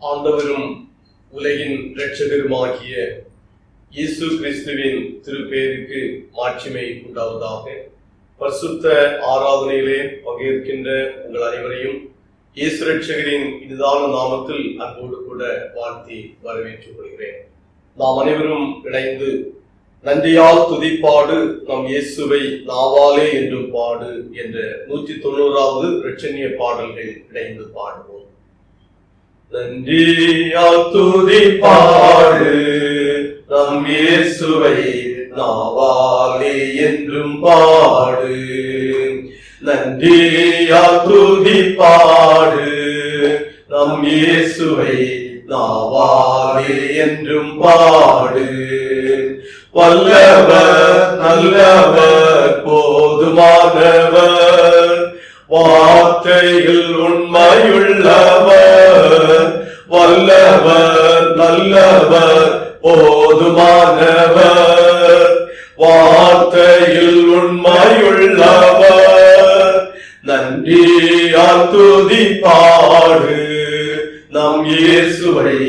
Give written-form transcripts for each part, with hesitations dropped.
ஆண்டவரும் உலகின் இரட்சகருமாகிய இயேசு கிறிஸ்துவின் திருப்பேருக்கு மாட்சிமை உண்டாவதாக. பரிசுத்த ஆராதனையிலே பங்கேற்கின்ற உங்கள் அனைவரையும் இயேசு இரட்சகரின் இதுதான நாமத்தில் அன்போடு கூட வாழ்த்தி வரவேற்றுக் கொள்கிறேன். நாம் அனைவரும் இணைந்து நன்றியால் துதிப்பாடு நம் இயேசுவை நாவாலே என்றும் பாடு என்ற 190வது இரட்சணிய பாடல்கள் இணைந்து பாடுவோம். நன்றியால் துதிப்பாடு நம் இயேசுவை நாவாலே என்றும் பாடு. நன்றியால் துதிப்பாடு நம் இயேசுவை நாவாலே என்றும் பாடு. வல்லவர் நல்லவர் போதுமானவர், வார்த்தையில் உண்மையுள்ளவர். வல்லவர் நல்லவர் போதுமானவர், வார்த்தையில் உண்மையுள்ளவர். நன்றியால் துதிப்பாடு நம் இயேசுவை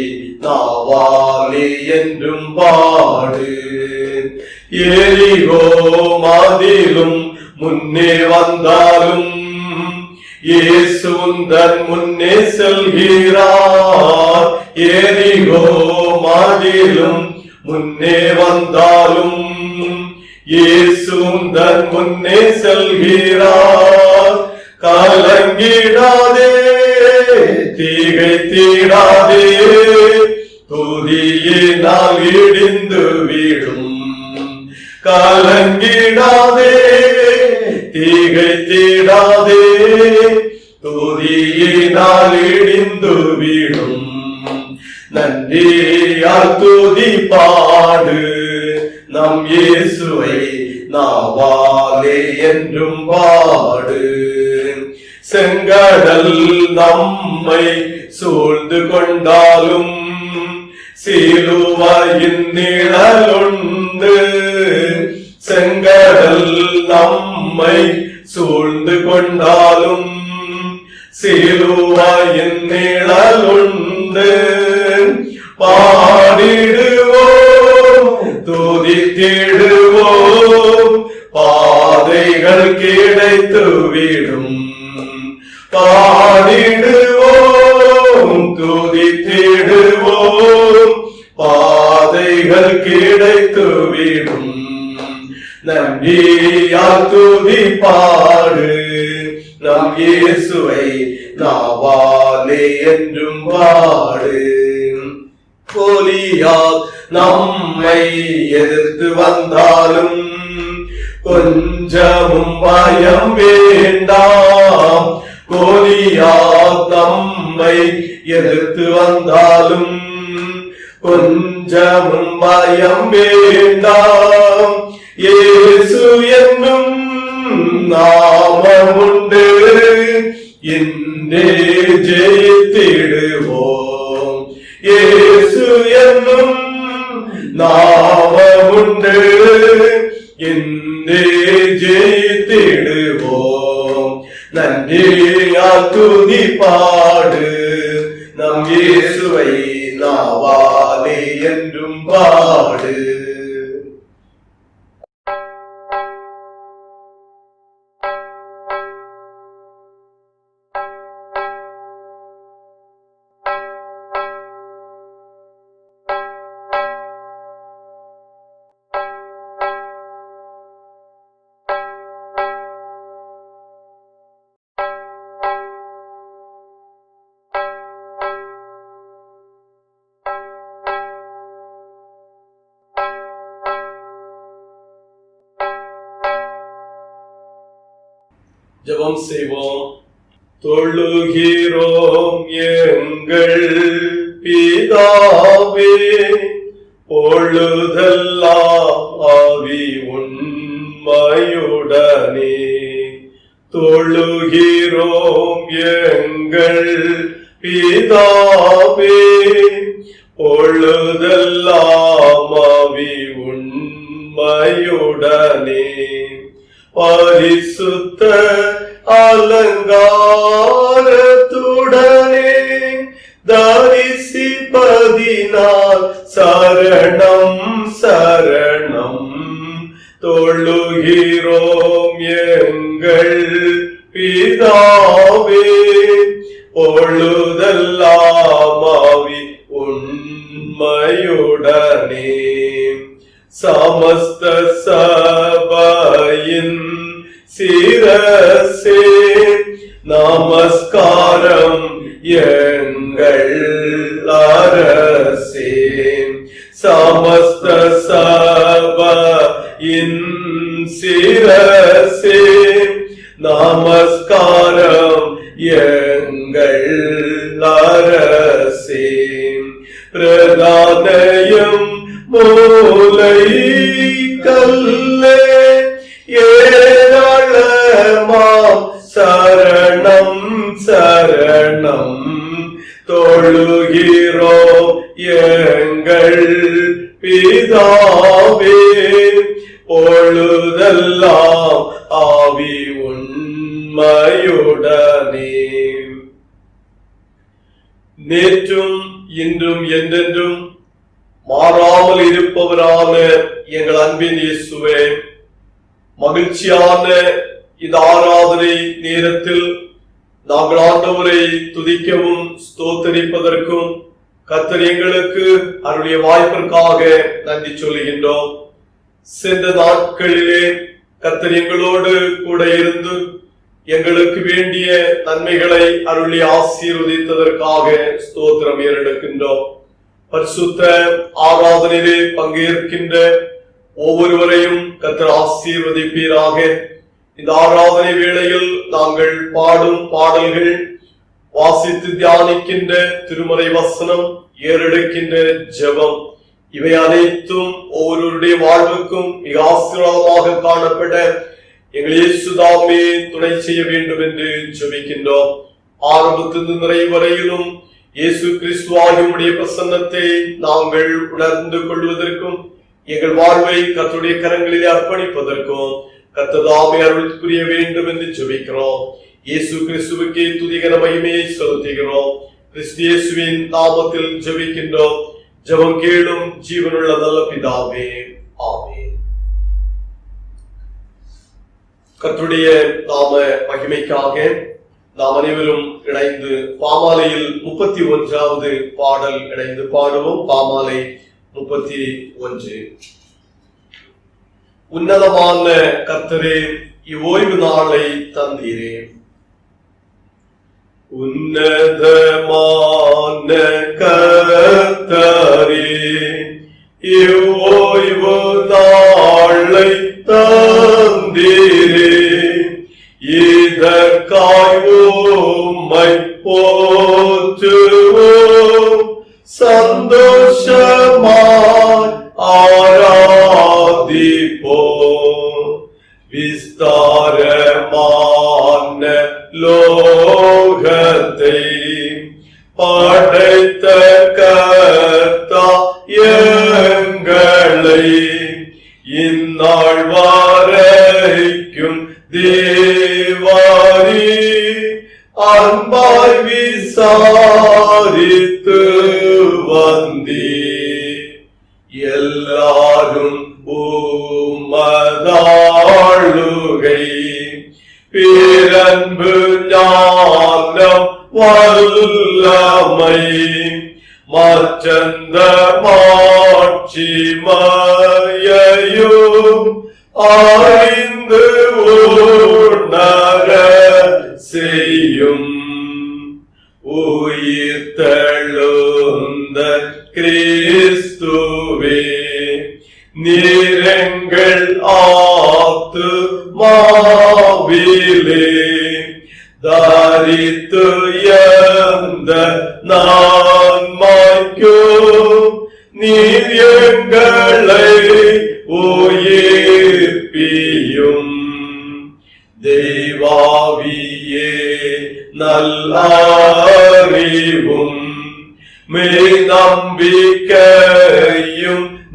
நாவாலே என்றும் பாடு. எரிகோ மதிலும் முன்னே வந்தாலும் இயேசு உந்தன் முன்னே செல்கிறார். எரிகோ மதிலும் முன்னே வந்தாலும் இயேசு உந்தன் முன்னே செல்கிறார். கலங்கிடாதே திகைத்திடாதே, துதியினால் இடிந்து விடும். கலங்கிடாதே திகைத்திடாதே, துதியினால் இடிந்து விடும். நன்றியால் துதிப்பாடு நம் இயேசுவை நாவாலே என்றும் பாடு. செங்கடல் நம்மை சூழ்ந்து கொண்டாலும் சிலுவையின் நிழலுண்டு. செங்கடல் நம்மை சூழ்ந்து கொண்டாலும் சிலுவையின் நிழலுண்டு. பாடிடுவோம் துதித்திடுவோம், பாதைகள் கிடைத்துவிடும். பாடிடுவோம் துதித்திடுவோம், பாதைகள் கிடைத்துவிடும். நன்றியால் துதிப்பாடு நம் இயேசுவை நாவாலே என்றும் பாடு. கோலியாத் நம்மை எதிர்த்து வந்தாலும் கொஞ்சமும் பயம் வேண்டாம். கோலியாத் நம்மை எதிர்த்து வந்தாலும் கொஞ்சமும் பயம் வேண்டாம். இயேசு என்னும் நாமம் உண்டு, இன்றே ஜெயித்திடுவோம். இயேசு என்னும் நாமம் உண்டு, இன்றே ஜெயித்திடுவோம். நன்றியால் துதிப்பாடு நம் இயேசுவை நாவாலே என்றும் பாடு. ஜெபம் செய்வோம். தொழுகிறோம் எங்கள் பிதாவே, பொழுதெல்லாம் ஆவி உண்மையுடனே. தொழுகிறோம் எங்கள் பிதாவே, பொழுதெல்லாம் ஆவி உண்மையுடனே. பரிசுத்த அலங்காரத்துடனே தரிசனமாகும் மனதினால் சரணம் சரணம் தொழுகிறோம் எங்கள் பிதாவே. பொழுதெல்லாம் ஆவி உண்மையுடனே சமஸ்த சபையின் சிரசே நமஸ்காரம் எங்கள் அரசே. சமஸ்த சபையின் சிரசே நமஸ்காரம் எங்கள் அரசே. பிரதானயம் மூலை கல்லே ஏராளமாம் சரணம் சரணம் தொழுகிறோம் எங்கள் பிதாவே. பொழுதெல்லாம் ஆவி உண்மையுடனே நேற்றும் இன்றும் என்றென்றும் மாறாமல் இருப்பவரான எங்கள் அன்பின் இயேசுவே, மகிழ்ச்சியான இந்த ஆராதனை நேரத்தில் நாங்கள் ஆண்டவரை துதிக்கவும் ஸ்தோத்தரிப்பதற்கும் கர்த்தர் எங்களுக்கு அவருடைய வாய்ப்பிற்காக நன்றி சொல்லுகின்றோம். சென்ற நாட்களிலே கர்த்தர் எங்களோடு கூட இருந்து எங்களுக்கு வேண்டிய நன்மைகளை அருளி ஆசீர்வதித்ததற்காக ஸ்தோத்திரம் ஏறெடுக்கின்றோம். பரிசுத்த ஆராதனையிலே பங்கேற்கின்ற ஒவ்வொருவரையும் கர்த்தர் ஆசீர்வதிப்பீராக. இந்த ஆராதனை வேளையில் நாங்கள் பாடும் பாடல்கள், வாசித்து தியானிக்கின்ற திருமறை வசனம், ஏறெடுக்கின்ற ஜெபம், இவை அனைத்தும் ஒவ்வொருவருடைய வாழ்வுக்கும் மிக ஆசீர்வாதமாக காணப்பட எங்கள் இயேசுதாமே துணை செய்ய வேண்டும் என்று ஜெபிக்கின்றோம். ஆரம்பத்திலிருந்து நிறைவு வரையிலும் இயேசு கிறிஸ்துவாகிய பிரசன்னத்தை நாங்கள் உணர்ந்து கொள்வதற்கும் எங்கள் வாழ்வை கர்த்தருடைய கரங்களிலே அர்ப்பணிப்பதற்கும் கர்த்ததாமே அருள் புரிய வேண்டும் என்று ஜெபிக்கிறோம். இயேசு கிறிஸ்துவுக்கே துதிகர மகிமையை செலுத்துகிறோம். கிறிஸ்து இயேசுவின் நாமத்தில் ஜெபிக்கின்றோம். ஜெபம் கேளும் ஜீவனுள்ள நல்ல பிதாவே, ஆமென். கர்த்தருடைய நாம மகிமைக்காக நாம் அனைவரும் இணைந்து பாமாலையில் 31வது பாடல் இணைந்து பாடுவோம். பாமாலை 31. உன்னதமான கர்த்தரே, இவ்வோய்வு நாளை தந்தீரே. உன்னதமான கர்த்தரே, இவ்வோய்வு நாளை தந்தீரே. இதற்காய் உம்மை போற்றுவோம், சந்தோஷமாய் ஆராதிப்போம். விஸ்தாரமான லோகத்தை படைத்த கர்த்தா எங்களை இந்நாள் வரைக்கும் தேவாரி அன்பாய் விசாரித்து வந்தீ. எல்லாரும் உமதாளுகை பேரன்பு ஞானம் வல்லமை மற்றந்த மாட்சிமையையும் அறிந்து உணர செய்யும். உயிர்த்தெழுந்த கிறிஸ்துவே, நீரெங்கள் ஆத்துமாவிலே தாரித்து எந்த நன்மைக்கும் நீர் எங்களை உயிர்ப்பியும். தெய்வாவியே நல்லறிவும் மெய் நம்பிக்கையும்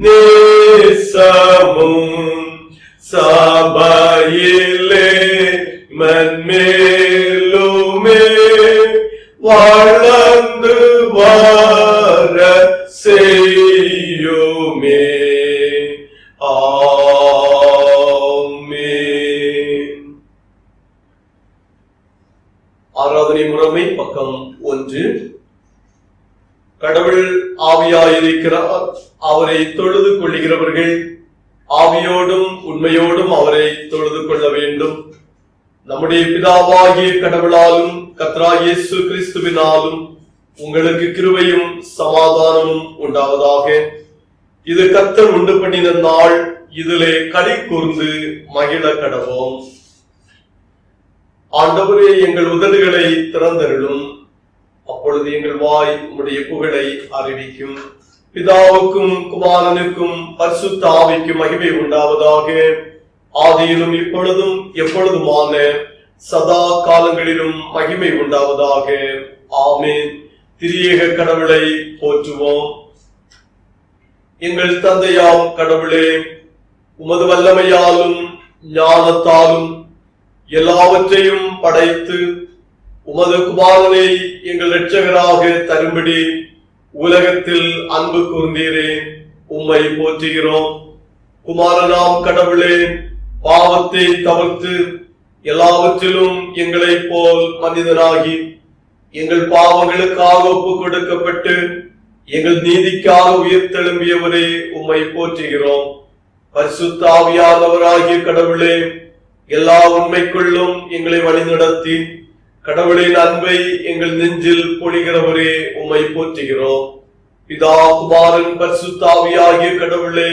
நேசமும் சபையிலே மென்மேலுமே வளர்ந்து வர கடவுள் ஆவியாயிருக்கிறார். அவரை தொழுது கொள்கிறவர்கள் ஆவியோடும் உண்மையோடும் அவரை தொழுது கொள்ள வேண்டும். நம்முடைய பிதாவாகிய கடவுளாலும் கர்த்தராகிய இயேசு கிறிஸ்துவினாலும் உங்களுக்கு கிருபையும் சமாதானமும் உண்டாவதாக. இது கர்த்தர் உண்டு பண்ணின நாள், இதிலே களி கூர்ந்து மகிழ கடவோம். ஆண்டவரே, எங்கள் உதடுகளை திறந்தருளும், அப்பொழுது எங்கள் வாய் உம்முடைய புகழை அறிவிக்கும். பிதாவுக்கும் குமாரனுக்கும் பரிசுத்த ஆவிக்கும் மகிமை உண்டாவதாக. ஆதியிலும் இப்பொழுதும் எப்பொழுதுமான சதா காலங்களிலும் மகிமை உண்டாவதாக. ஆமென். திரியேக கடவுளை போற்றுவோம். எங்கள் தந்தையாம் கடவுளே, உமது வல்லமையாலும் ஞானத்தாலும் எல்லாவற்றையும் படைத்து உமது குமாரனை எங்கள் இரட்சகராக தரும்படி உலகத்தில் அன்பு கூர்ந்தீரே, உம்மை போற்றுகிறோம். குமாரனாம் கடவுளே, பாவத்தை தவிர்த்து எல்லாவற்றிலும் எங்களை போல் மனிதனாகி எங்கள் பாவங்களுக்காக ஒப்பு கொடுக்கப்பட்டு எங்கள் நீதிக்காக உயிர்த்தெழும்பியவரே, உம்மை போற்றுகிறோம். பரிசுத்த ஆவியானவராகிய கடவுளே, எல்லா உண்மைக்குள்ளும் எங்களை வழிநடத்தி கடவுளின் அன்பை எங்கள் நெஞ்சில் பொழிகிறவரே, உம்மை போற்றுகிறோம். பிதா குமாரன் பரிசுத்த ஆவியாகிய கடவுளே,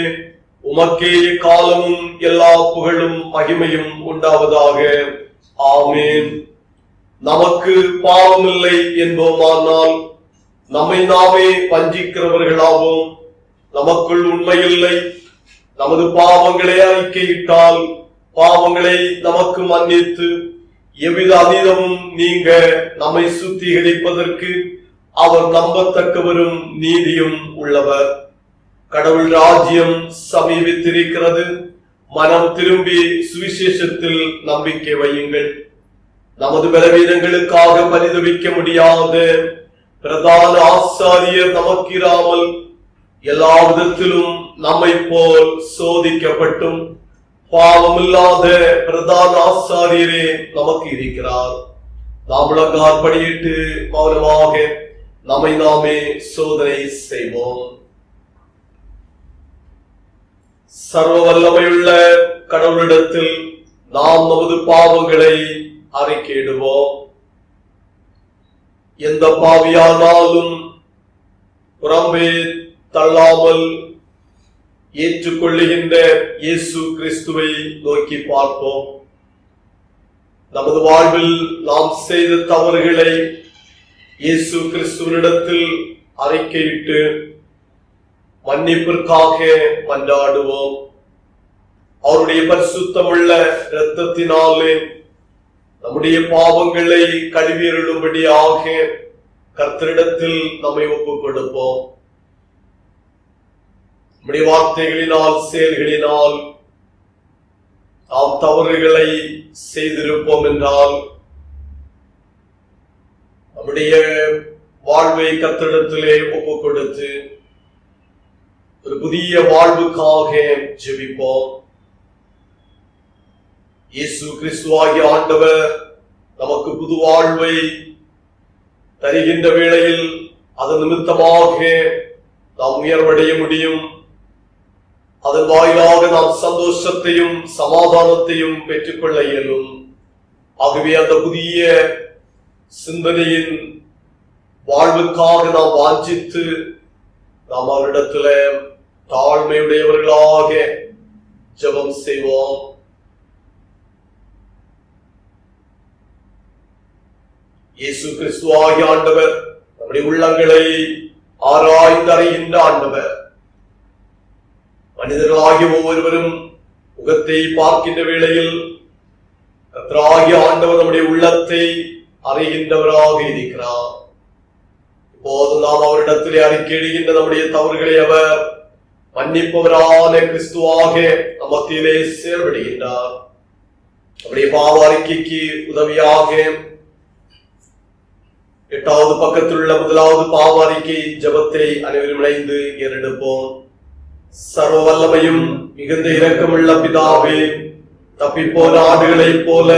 உமக்கே காலமும் எல்லா புகழும் மகிமையும் உண்டாவதாக. ஆமென். நமக்கு பாவமில்லை என்போமானால் நம்மை நாமே வஞ்சிக்கிறவர்களாவோம். நமக்குள் உண்மையில்லை. நமது பாவங்களை அறிக்கையிட்டால் பாவங்களை நமக்கு மன்னித்து எவ்வித அதீதமும் நீங்க நம்மை சுத்திகரிப்பதற்கு அவர் நம்பத்தக்கவரும் நீதியும் உள்ளவர். கடவுள் ராஜ்யம் சமீபித்திருக்கிறது. மனம் திரும்பி சுவிசேஷத்தில் நம்பிக்கை வையுங்கள். நமது பலவீனங்களுக்காக பரிதவிக்க முடியாத பிரதான ஆசாரியர் நமக்கிராமல் எல்லா விதத்திலும் நம்மை போல் சோதிக்கப்பட்டும் பாவமில்லாத பிரதான ஆசாரியரே நமக்கு இருக்கிறார். நாம் முழங்கால் படியிட்டு மௌனமாக நம்மை நாமே சோதனை செய்வோம். சர்வ வல்லமையுள்ள கடவுளிடத்தில் நாம் நமது பாவங்களை அறிக்கையிடுவோம். எந்த பாவியானாலும் புறம்பே தள்ளாமல் ஏற்றுக்கொள்ளுகின்ற இயேசு கிறிஸ்துவை நோக்கி பார்ப்போம். நமது வாழ்வில் நாம் செய்த தவறுகளை இயேசு கிறிஸ்துவனிடத்தில் அறிக்கையிட்டு மன்னிப்பிற்காக மன்றாடுவோம். அவருடைய பரிசுத்தமுள்ள இரத்தத்தினாலே நம்முடைய பாவங்களை கழுவியருளும்படியாக கர்த்தரிடத்தில் நம்மை ஒப்புக் கொடுப்போம். நம்முடைய வார்த்தைகளினால் செயல்களினால் நாம் தவறுகளை செய்திருப்போம் என்றால் நம்முடைய வாழ்வை கர்த்தரிடத்திலே ஒப்புக் கொடுத்து ஒரு புதிய வாழ்வுக்காக ஜெபிப்போம். இயேசு கிறிஸ்துவாகிய ஆண்டவர் நமக்கு புது வாழ்வை தருகின்ற வேளையில் அதன் நிமித்தமாக நாம் உயர்வடைய முடியும். அதன் வாயிலாக நாம் சந்தோஷத்தையும் சமாதானத்தையும் பெற்றுக்கொள்ள இயலும். ஆகவே அந்த புதிய சிந்தனையின் வாழ்வுக்காக நாம் வாஞ்சித்து நாம் அவரிடத்துல தாழ்மையுடையவர்களாக ஜெபம் செய்வோம். இயேசு கிறிஸ்துவாகிய ஆண்டவர் நம்முடைய உள்ளங்களை ஆராய்ந்து அறிகின்ற ஆண்டவர். மனிதர்களாகிய ஒவ்வொருவரும் முகத்தை பார்க்கின்ற வேளையில் கர்த்தராகிய ஆண்டவர் நம்முடைய உள்ளத்தை அறிகின்றவராக இருக்கிறார். இப்போது நாம் அவரிடத்திலே அறிக்கையிடுகின்ற நம்முடைய தவறுகளை அவர் மன்னிப்பவரான கிறிஸ்துவாக நம் மத்தியிலே செயல்படுகின்றார். நம்முடைய பாவ அறிக்கைக்கு உதவியாக 8வது பக்கத்தில் உள்ள 1வது பாவ அறிக்கை ஜெபத்தை அனைவரும் இணைந்து ஏறெடுப்போம். சர்வ வல்லமையும் மிகுந்த இரக்கமுள்ள பிதாவே, தப்பிப்போன ஆடுகளைப் போல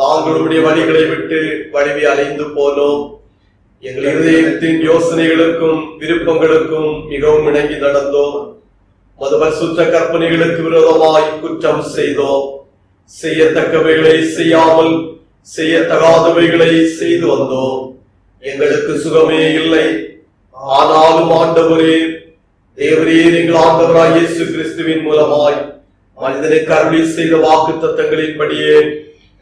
நாங்கள் உம்முடைய வழிகளை விட்டு வழிவி அலைந்து போனோம். எங்கள் இதயத்தின் யோசனைகளுக்கும் விருப்பங்களுக்கும் மிகவும் இணங்கி நடந்தோம். மது பரிசுத்த கற்பனைகளுக்கு விரோதமாய் குற்றம் செய்தோம். செய்யத்தக்கவைகளை செய்யாமல் செய்யத்தகாதவைகளை செய்து வந்தோம். எங்களுக்கு சுகமே இல்லை. ஆனாலும் ஆண்டவரே, தேவரீர் எங்கள் ஆண்டவராய் இயேசு கிறிஸ்துவின் மூலமாய் மனிதனுக்கு அருளி செய்த வாக்கு தத்தங்களின்படியே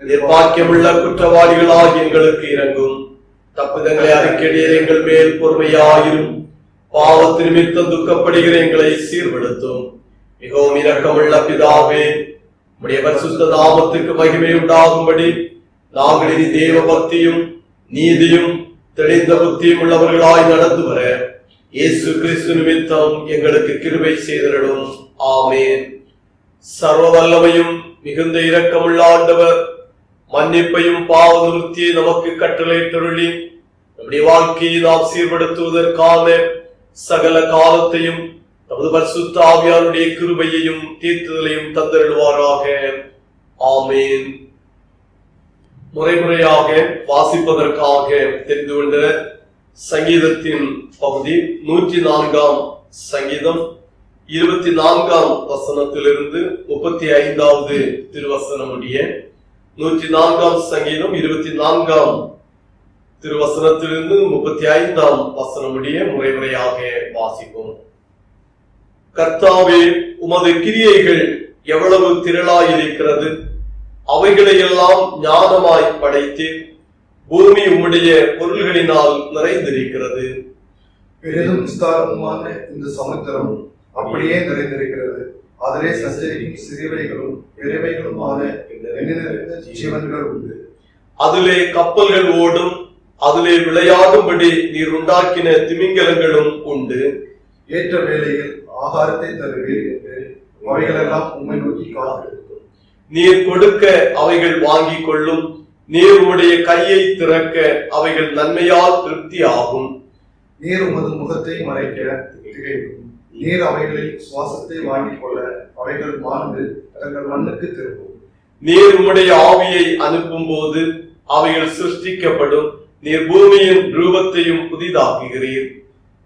நிர்பாக்கியமுள்ள குற்றவாளிகளாகி எங்களுக்கு இறங்கும். தப்புதங்களை அறிக்கையிட எங்கள் மேல் பொறுமையாயிரும். பாவத்து நிமித்தம் துக்கப்படுகிற எங்களை சீர்படுத்தும். மிகவும் இரக்கமுள்ள பிதாவே, உம்முடைய பரிசுத்த நாமத்துக்கு மகிமை உண்டாகும்படி நாங்கள் இனி தேவ பக்தியும் நீதியும் தெளிந்த புத்தியும் உள்ளவர்களாய் நடந்து வர இயேசு கிறிஸ்து நிமித்தம் எங்களுக்கு கிருபை செய்திடும். ஆமென். சர்வ வல்லமையும் மிகுந்த இரக்கமுள்ள ஆண்டவர் மன்னிப்பையும் பாவ நிவர்த்தியை நமக்கு கட்டளையிட்டருளி நம்முடைய வாழ்க்கையை நாம் சீர்படுத்துவதற்கான சகல காலத்தையும் நமது பரிசுத்த ஆவியாருடைய கிருபையையும் தீர்த்துதலையும் தந்தருள்வாராக. ஆமென். முறைமுறையாக வாசிப்பதற்காக தெரிந்து கொண்ட சங்கீதத்தின் பகுதி 104ஆம் சங்கீதம் 24ஆம் வசனத்திலிருந்து 35வது திருவசனம் முடிய 104ஆம் சங்கீதம் 24ஆம் திருவசனத்திலிருந்து 35ஆம் வசனம் முடிய முறைமுறையாக வாசிப்போம். கர்த்தாவே, உமது கிரியைகள் எவ்வளவு திரளாயிருக்கிறது! அவைகளையெல்லாம் ஞானமாய் படைத்து பூமி உம்முடைய பொருள்களினால் நிறைந்திருக்கிறது. பெரிதும் விஸ்தாரமுமான இந்த சமுத்திரம் அப்படியே நிறைந்திருக்கிறது. அதிலே சஞ்சரிக்கும் சிறியவைகளும் பெரியவைகளுமான ஜீவன்கள் உண்டு. அதிலே கப்பல்கள் ஓடும். அதிலே விளையாடும்படி நீர் உண்டாக்கின திமிங்கலங்களும் உண்டு. ஏற்ற வேளையில் ஆகாரத்தை தருவீர் என்று அவைகளெல்லாம் உம்மை நோக்கி காத்திருக்கும். நீர் கொடுக்க அவைகள் வாங்கிக் கொள்ளும். நீர் உம்முடைய கையை திறக்க அவைகள் நன்மையால் திருப்தி ஆகும். நீர் உமது முகத்தை மறைக்க திகைக்கும். நீர் அவைகளில் சுவாசத்தை வாங்கிக் கொள்ள அவைகள் மாண்டு தங்கள் மண்ணுக்கு திரும்பும். நீர் உம்முடைய ஆவியை அனுப்பும் போது அவைகள் சிருஷ்டிக்கப்படும். நீர் பூமியின் ரூபத்தையும் புதிதாக்குகிறீர்.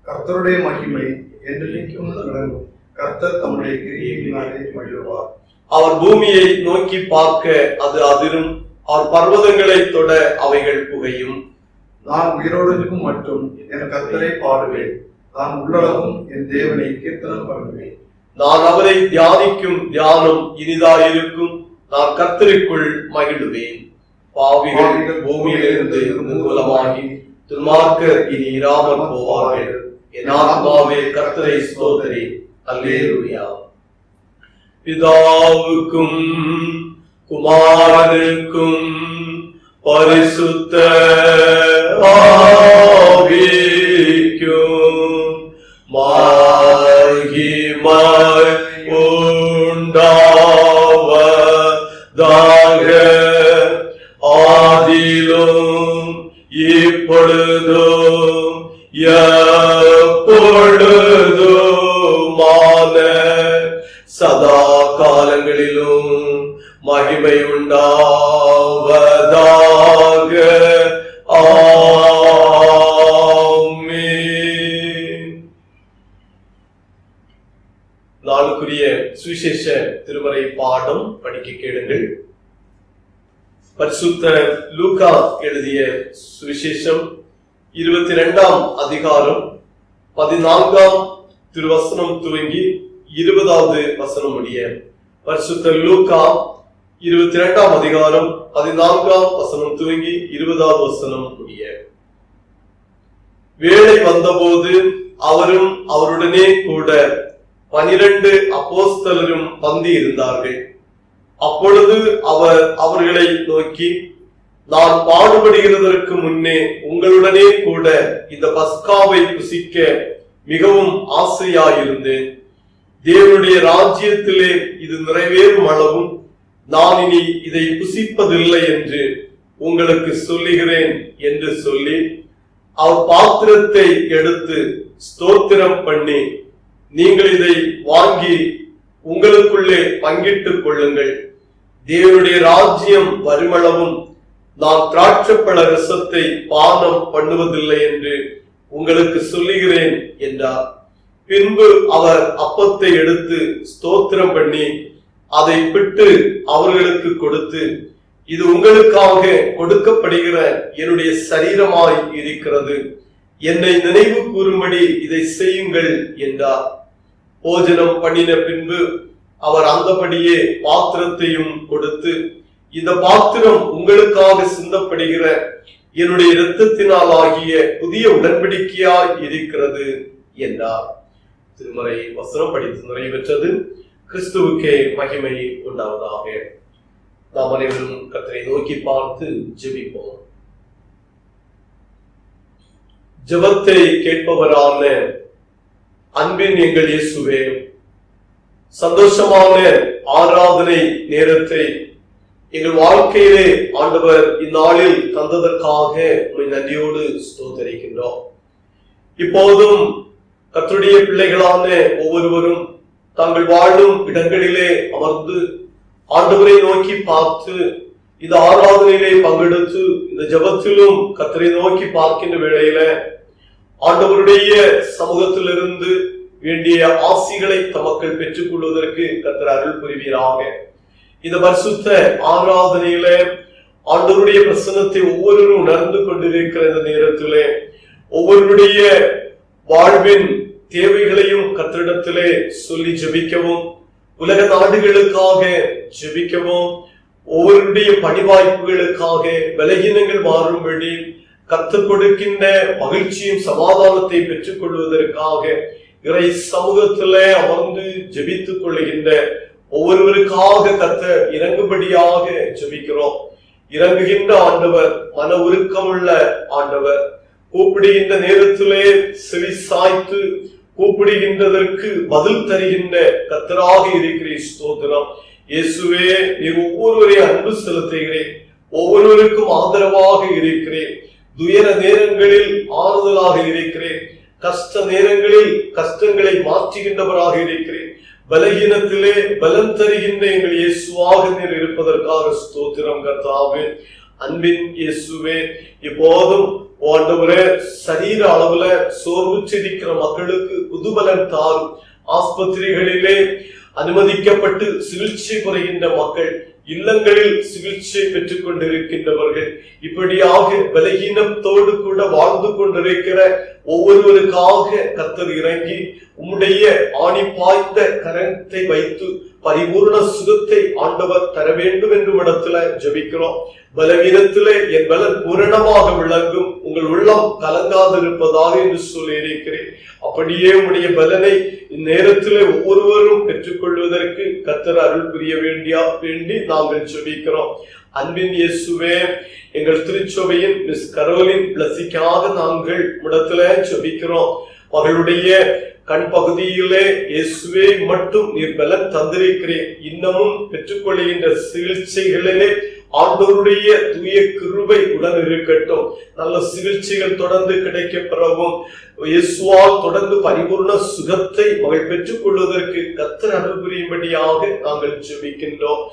கர்த்தருடைய மகிமை என்றென்றைக்கும் விளங்கும். கர்த்தர் தம்முடைய கிரியைகளினாலே மகிழ்வார். அவர் பூமியை நோக்கி பார்க்க அது அதிரும். அவர் பர்வதங்களை தொட அவைகள் புகையும். நான் உயிரோடு இருக்கும் மட்டும் என் கர்த்தரை பாடுவேன். நான் உள்ளளவும் என் தேவனை கீர்த்தனம் பண்ணுவேன். நான் அவரை தியானிக்கும் தியானம் இனிதாயிருக்கும். நான் கர்த்தருக்குள் மகிழ்வேன். பாவிகள் பூமியிலிருந்து நிர்மூலமாகி துன்மார்க்கர் இனி இராமல் போவார்கள். என் ஆத்மாவே கர்த்தரை ஸ்தோத்திரி. அல்லேலூயா. பிதாவுக்கும் குமாரனுக்கும் பரிசுத்த ஆவிக்கும் மகிமை உண்டாவதாக, ஆதியிலும் இப்பொழுதும் எப்பொழுதுமான சதா காலங்களிலும் மகிமை உண்டாவதாக. ஆமென். நாளுக்குரிய சுவிசேஷ திருமறை பாடம் படிக்க கேளுங்கள். பரிசுத்த லூக்கா எழுதிய சுவிசேஷம் 22ஆம் அதிகாரம் 14ஆம் திருவசனம் துவங்கி 20வது வசனம் முடிய. பரிசுத்த லூக்கா 22ஆம் அதிகாரம் 14ஆம் வசனம் துவங்கி 20வது வசனம் முடிய. வேளை வந்தபோது அவரும் அவருடனே கூட 12 அப்போஸ்தலரும் பந்தி இருந்தார்கள். அப்பொழுது அவர் அவர்களை நோக்கி, நான் பாடுபடுகிறதற்கு முன்னே உங்களுடனே கூட இந்த பஸ்காவை புசிக்க மிகவும் ஆசையாயிருந்தேன். தேவனுடைய ராஜ்யத்திலே இது நிறைவேறும் அளவும் நான் இனி இதை புசிப்பதில்லை என்று உங்களுக்கு சொல்லுகிறேன் என்று சொல்லி அவர் பாத்திரத்தை எடுத்து ஸ்தோத்திரம் பண்ணி, நீங்கள் இதை வாங்கி உங்களுக்குள்ளே பங்கிட்டுக் கொள்ளுங்கள். தேவனுடைய ராஜ்யம் வருமளவும் நான் திராட்சைப்பழ ரசத்தை பானம் பண்ணுவதில்லை என்று உங்களுக்கு சொல்லுகிறேன் என்றார். பின்பு அவர் அப்பத்தை எடுத்து ஸ்தோத்திரம் பண்ணி அதை பிட்டு அவர்களுக்கு கொடுத்து, இது உங்களுக்காக கொடுக்கப்படுகிற என்னுடைய சரீரமாய் இருக்கிறது, என்னை நினைவு கூறும்படி இதை செய்யுங்கள் என்றார். போஜனம் பண்ணின பின்பு அவர் அந்தபடியே பாத்திரத்தையும் கொடுத்து, இந்த பாத்திரம் உங்களுக்காக சிந்தப்படுகிற என்னுடைய இரத்தத்தினால் ஆகிய புதிய உடன்படிக்கையாய் இருக்கிறது என்றார். திருமறை வசனம் படித்து நிறைவேற்றது. கிறிஸ்துவுக்கே மகிமை உண்டாவதாக. நாம் அனைவரும் கர்த்தரை நோக்கி பார்த்து ஜெபிப்போம். ஜெபத்தை கேட்பவரான அன்பின் எங்கள் இயேசுவே, சந்தோஷமான ஆராதனை நேரத்தை எங்கள் வாழ்க்கையிலே ஆண்டவர் இந்நாளில் தந்ததற்காக உம்மை நன்றியோடு ஸ்தோத்திரிக்கின்றோம். இப்போதும் கர்த்தருடைய பிள்ளைகளான ஒவ்வொருவரும் தாங்கள் வாழும் இடங்களிலே அமர்ந்து ஆண்டவரை நோக்கி பார்த்து இந்த ஆராதனையிலே பங்கெடுத்து இந்த ஜெபத்திலும் கர்த்தரை நோக்கி பார்க்கின்ற வேளையில ஆண்டவருடைய சமூகத்திலிருந்து வேண்டிய ஆசிகளை தமக்கள் பெற்றுக் கொள்வதற்கு கர்த்தர் அருள் புரிவீராக. இந்த பரிசுத்த ஆராதனையில ஆண்டவருடைய பிரசன்னத்தை ஒவ்வொருவரும் உணர்ந்து கொண்டிருக்கிற இந்த நேரத்திலே ஒவ்வொருடைய வாழ்வின் தேவைகளையும் கர்த்தரிடத்திலே சொல்லி ஜெபிக்கவும், உலக நாடுகளுக்காக ஜெபிக்கவும், ஒவ்வொருடைய பணி வாய்ப்புகளுக்காக பலகீனங்கள் மாறும்படி கர்த்தர் கொடுக்கின்ற மகிழ்ச்சியும் சமாதானத்தை பெற்றுக் கொள்வதற்காக இறை சமூகத்திலே அமர்ந்து ஜெபித்துக் கொள்ளுகின்ற ஒவ்வொருவருக்காக கர்த்தர் இறங்கும்படியாக ஜெபிக்கிறோம். இறங்குகின்ற ஆண்டவர், மன உருக்கமுள்ள ஆண்டவர், கூப்பிடுகின்ற நேரத்திலே செவி சாய்த்து கூப்பிடுகின்றதற்கு பதில் தருகின்ற கர்த்தராக இருக்கிறீர். ஸ்தோத்திரம் இயேசுவே. நீர் ஒவ்வொருவரையும் அன்பு செலுத்துகிறேன், ஒவ்வொருவருக்கும் ஆதரவாக இருக்கிறேன், துயர நேரங்களில் ஆறுதலாக இருக்கிறேன், கஷ்ட நேரங்களில் கஷ்டங்களை மாற்றுகின்றவராக இருக்கிறேன், பலகீனத்திலே பலம் தருகின்ற எங்கள் இயேசுவாக நீர் இருப்பதற்காக ஸ்தோத்திரம் கர்த்தாவே. அன்பின் இயேசுவே, இப்போதும் ஆண்டவரே சரீர அளவுல சோர்வு செதிக்கிற மக்களுக்கு புதுபலன் தாரும். ஆஸ்பத்திரிகளிலே அனுமதிக்கப்பட்டு சிகிச்சை குறைகின்ற மக்கள், இல்லங்களில் சிகிச்சை பெற்றுக் கொண்டிருக்கின்றவர்கள், இப்படியாக பலகீனத்தோடு கூட வாழ்ந்து கொண்டிருக்கிற ஒவ்வொருவருக்காக கர்த்தர் இறங்கி உம்முடைய ஆணி பாய்ந்த கரத்தை வைத்து பரிபூர்ண சுகத்தை ஆண்டவர் தர வேண்டும் என்று இடத்துல ஜெபிக்கிறோம். பலவீனத்திலே என் பலன் பூரணமாக விளங்கும், உங்கள் உள்ளம் கலங்காதிருப்பதாக என்று சொல்லி இருக்கிறேன். அப்படியே உடைய பலனை இந்நேரத்திலே ஒவ்வொருவரும் பெற்றுக்கொள்வதற்கு கர்த்தர் அருள் புரிய வேண்டி நாங்கள் ஜெபிக்கிறோம். அன்பின் இயேசுவே, எங்கள் திருச்சபையின் மிஸ் கரோலின் பிளஸிக்காக நாங்கள் இடத்துல ஜெபிக்கிறோம். அவர்களுடைய கண் பகுதியிலே இயேசுவே மட்டும் நீர் பலன் தந்திருக்கிறேன். இன்னமும் பெற்றுக்கொள்கின்ற சிகிச்சைகளிலே ஆண்டவருடைய தூய கிருபை உடன் இருக்கட்டும். நல்ல சிகிச்சைகள் தொடர்ந்து கிடைக்க பெறவும், இயேசுவால் தொடர்ந்து பரிபூர்ண சுகத்தை மகள் பெற்றுக் கொள்வதற்கு கர்த்தர் அருள் புரியும்படியாக நாங்கள் ஜெபிக்கின்றோம்.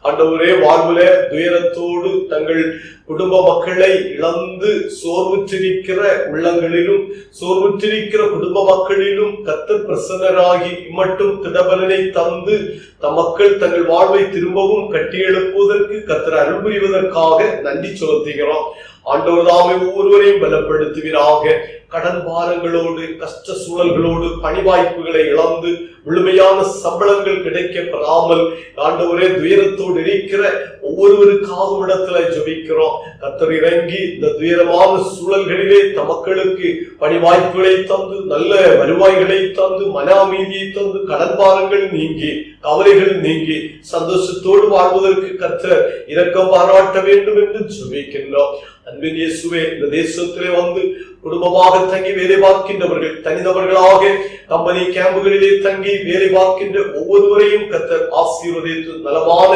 ஆண்டவரே, வாழ்வுல துயரத்தோடு தங்கள் குடும்ப மக்களை இழந்து சோர்வுற்றிருக்கிற உள்ளங்களிலும் சோர்வுற்றிருக்கிற குடும்ப மக்களிலும் கர்த்தர் பிரசன்னராகி மட்டும் திடபலனை தந்து தம் மக்கள் தங்கள் வாழ்வை திரும்பவும் கட்டியெழுப்புவதற்கு கர்த்தர் அருள் புரிவதற்காக நன்றி செலுத்துகிறோம். ஆண்டவர் தாமே ஒவ்வொருவரையும் பலப்படுத்துவீராக. கடன் பாரங்களோடு கஷ்ட சூழல்களோடு பணி வாய்ப்புகளை இழந்து முழுமையான சம்பளங்கள் கிடைக்க பெறாமல் ஆண்டவரே துயரத்தோடு இருக்கிற ஒவ்வொருவருக்காக இடத்துல ஜெபிக்கிறோம். கர்த்தர் இறங்கி இந்த துயரமான சூழல்களிலே தமக்களுக்கு பணி வாய்ப்புகளை தந்து நல்ல வருவாய்களை தந்து மன அமைதியை தந்து கடன் பாரங்கள் நீங்கி கவலைகள் நீங்கி சந்தோஷத்தோடு வாழ்வதற்கு கர்த்தர் இரக்கம் பாராட்ட வேண்டும் என்று ஜெபிக்கின்றோம். அன்பின் இயேசுவே, இந்த தேசத்திலே வந்து குடும்பமாக தங்கி வேலை பார்க்கின்றவர்கள், தனிநபர்களாக கம்பெனி கேம்புகளிலே தங்கி வேலை பார்க்கின்ற ஒவ்வொருவரையும் கர்த்தர் ஆசீர்வதித்து நலமான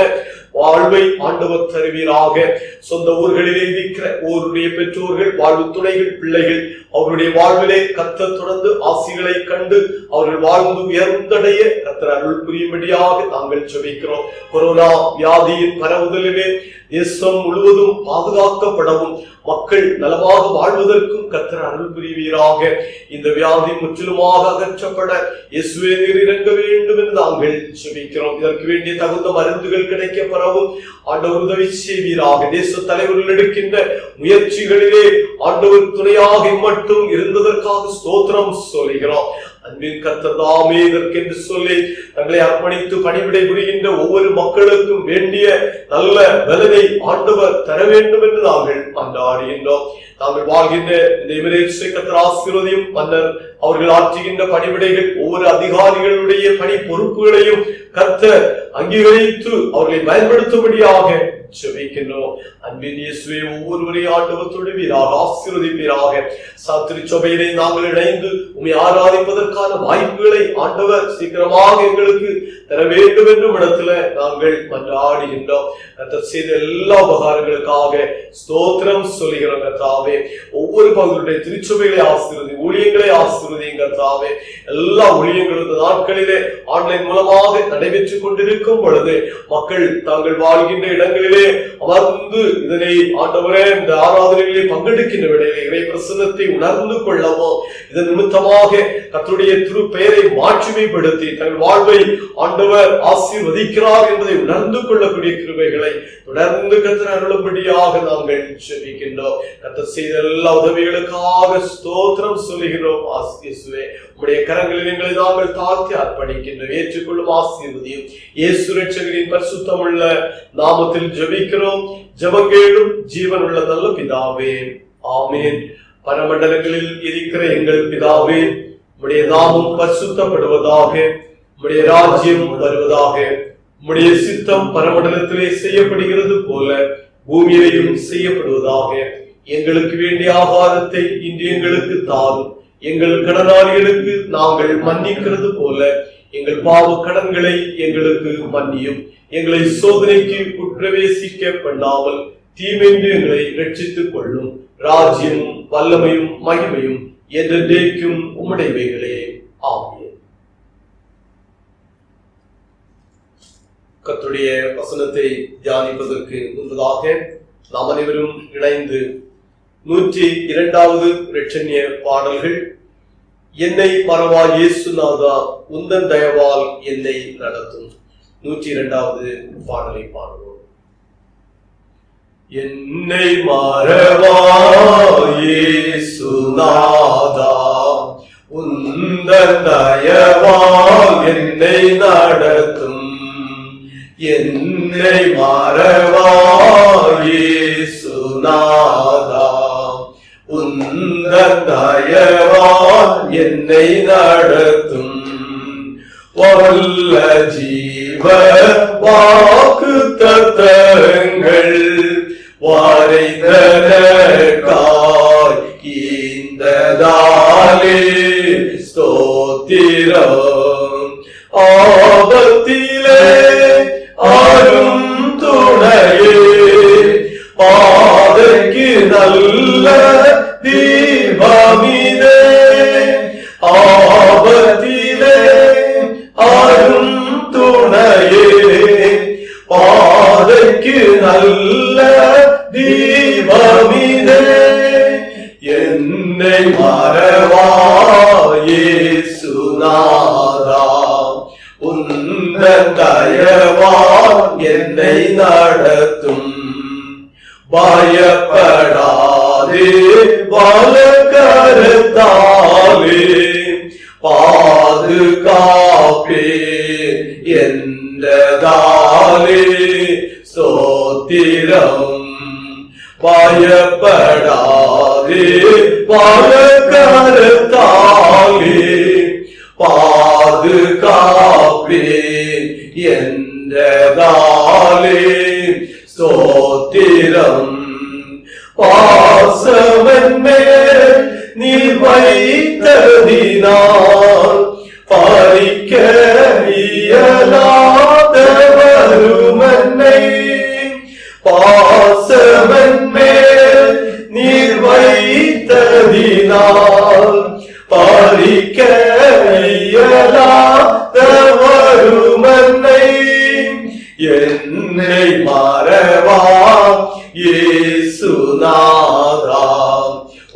வாழ்வை ஆண்டவர் தருவீராக. சொந்த ஊர்களிலே இருக்கிற ஊருடைய பெற்றோர்கள், வாழ்வு துணைகள், பிள்ளைகள் அவருடைய வாழ்விலே கர்த்தர் தொடர்ந்து ஆசிகளை கண்டு அவர்கள் வாழ்ந்து உயர்ந்தடைய கர்த்தர் அருள் புரியும்படியாக நாங்கள் ஜெபிக்கிறோம். கொரோனா வியாதியின் பரவுதலிலே தேசம் முழுவதும் பாதுகாக்கப்படவும் மக்கள் நலமாக வாழ்வதற்கும் கர்த்தர் அருள் புரிவீராக. இந்த வியாதி முற்றிலுமாக அகற்றப்பட இயேசுவே நீர் இறங்க வேண்டும் என்று நாங்கள் ஜெபிக்கிறோம். இதற்கு வேண்டிய தகுந்த மருந்துகள் கிடைக்கப்பெறவும் ஆண்டவர் உதவி செய்வீராக. தேச தலைவர்கள் எடுக்கின்ற முயற்சிகளிலே ஆண்டவர் துணையாக மட்டும் இருந்ததற்காக ஸ்தோத்திரம் சொல்கிறோம். அன்பின் கர்த்தர் தாமே இதற்கென்று சொல்லி தங்களை அர்ப்பணித்து பணிவிடை புரிகின்ற ஒவ்வொரு மக்களுக்கும் வேண்டிய நல்ல பலனை ஆண்டவர் தர வேண்டும் என்று நாங்கள் மன்றாடுகின்றோம். நாங்கள் வாழ்கின்ற இந்த எமிரேட்ஸை கர்த்தர் ஆசீர்வதியும். மன்னர் அவர்கள் ஆற்றுகின்ற பணிவிடைகள், ஒவ்வொரு அதிகாரிகளுடைய பணி பொறுப்புகளையும் கர்த்தர் அங்கீகரித்து அவர்களை பயன்படுத்தும்படியாக ஜெபிக்கின்றோம். அன்பின் இயேசுவே ஒவ்வொருவரையும் ஆண்டவர் தொடுவீராக, ஆசீர்வதிப்பீராக. திருச்சபையிலே நாங்கள் இணைந்து உம்மை ஆராதிப்பதற்கான வாய்ப்புகளை ஆண்டவர் சீக்கிரமாக எங்களுக்கு தர வேண்டும் என்றும் இடத்துல நாங்கள் மன்றாடுகின்றோம். கர்த்தர் செய்த எல்லா உபகாரங்களுக்காக ஸ்தோத்திரம் சொல்லுகிறோம் கர்த்தாவே. ஒவ்வொரு பகுதியுடைய திருச்சபைகளை ஆசீர்வதி, ஊழியங்களை ஆசீர்வதியும் கர்த்தாவே. எல்லா ஊழியங்களும் இந்த நாட்களிலே ஆன்லைன் மூலமாக நடைபெற்றுக் கொண்டிருக்கும் பொழுது மக்கள் தாங்கள் வாழ்கின்ற இடங்களிலே அமர்ந்து இதனை ஆண்டவரே இந்த ஆராதனைகளில் பங்கெடுக்கின்ற வேளையிலே இறை பிரசன்னத்தை உணர்ந்து கொள்ளவோ, இதன் நிமித்தமாக கர்த்தருடைய திருப்பெயரை மாட்சிமைப்படுத்தி தங்கள் வாழ்வை ஆண்டவர் ஆசீர்வதிக்கிறார் என்பதை உணர்ந்து கொள்ளக்கூடிய கிருபைகளை தொடர்ந்து கர்த்தர் அருளும்படியாக நாங்கள் ஜெபிக்கின்றோம். கர்த்தர் செய்த எல்லா உதவிகளுக்காக ஸ்தோத்திரம் சொல்லுகிறோம். இயேசுவே உம்முடைய கரங்களில் எங்களை நாங்கள் தாழ்த்தி அர்ப்பணிக்கின்றோம். ஏற்றுக்கொள்ளும் ஆசீர்வதியும் இயேசு இரட்சகரின் பரிசுத்தமுள்ள நாமத்தில் ஜெபிக்கிறோம். ஜெபங்கேளும் ஜீவன் உள்ள நல்ல பிதாவே, ஆமென். பரமண்டலங்களில் இருக்கிற எங்கள் பிதாவே, உம்முடைய நாமம் பரிசுத்தப்படுவதாக, உம்முடைய ராஜ்யம் வருவதாக, உம்முடைய சித்தம் பரமண்டலத்திலே செய்யப்படுகிறது போல பூமியிலையும் செய்யப்படுவதாக. எங்களுக்கு வேண்டிய ஆகாரத்தை இன்று எங்களுக்கு தாரும். எங்கள் கடனாளிகளுக்கு நாங்கள் மன்னிக்கிறது போல எங்கள் பாவ கடன்களை எங்களுக்கு மன்னியும். எங்களை சோதனைக்கு உட்பிரவேசிக்க பண்ணாமல் தீமைந்து எங்களை ரட்சித்துக் கொள்ளும். ராஜ்யமும் வல்லமையும் மகிமையும் என்றென்றைக்கும் உம்முடையவைகளே. ஆமென். கர்த்தருடைய வசனத்தை தியானிப்பதற்கு முன்பதாக நாம் அனைவரும் இணைந்து 102வது இரட்சணிய பாடல்கள், என்னை மறவா இயேசுநாதா உந்தன் தயவால் என்னை நடத்தும், 102வது பாடலை பாடுவோம். என்னை மறவா இயேசுநாதா உந்தன் தயவால் என்னை நடத்தும், என்னை மறவா இயேசுநாதா உந்தன் தயவால் என்னை நடத்தும். வல்ல ஜீவ வாக்கு தத்தங்கள் வாரைந்ததற்காய் ஈந்ததாலே ஸ்தோத்திரம். ஆபத்திலே ஆரும் துணையே, பாதைக்கு நல்ல தீபமிதே. ஆபத்திலே ஆரும் துணையே, பாதைக்கு நல்ல தீபமிதே. என்னை மறவா இயேசுநாதா உந்தன் தயவால் என்னை நடத்தும். பயப்படாதே வலக்கரத்தாலே பாதுகாப்பே என்றதாலே ஸ்தோத்திரம். பயப்படாதே வலக்கரத்தாலே பாதுகாப்பே என்றதாலே ஸ்தோத்திரம். பாசமன்மேல் நீ வைத்ததினால் பறிக்க இயலாத வருமன்னை அழிக்க இயலாத வருமன்னை என்னை மறவா இயேசுநாதா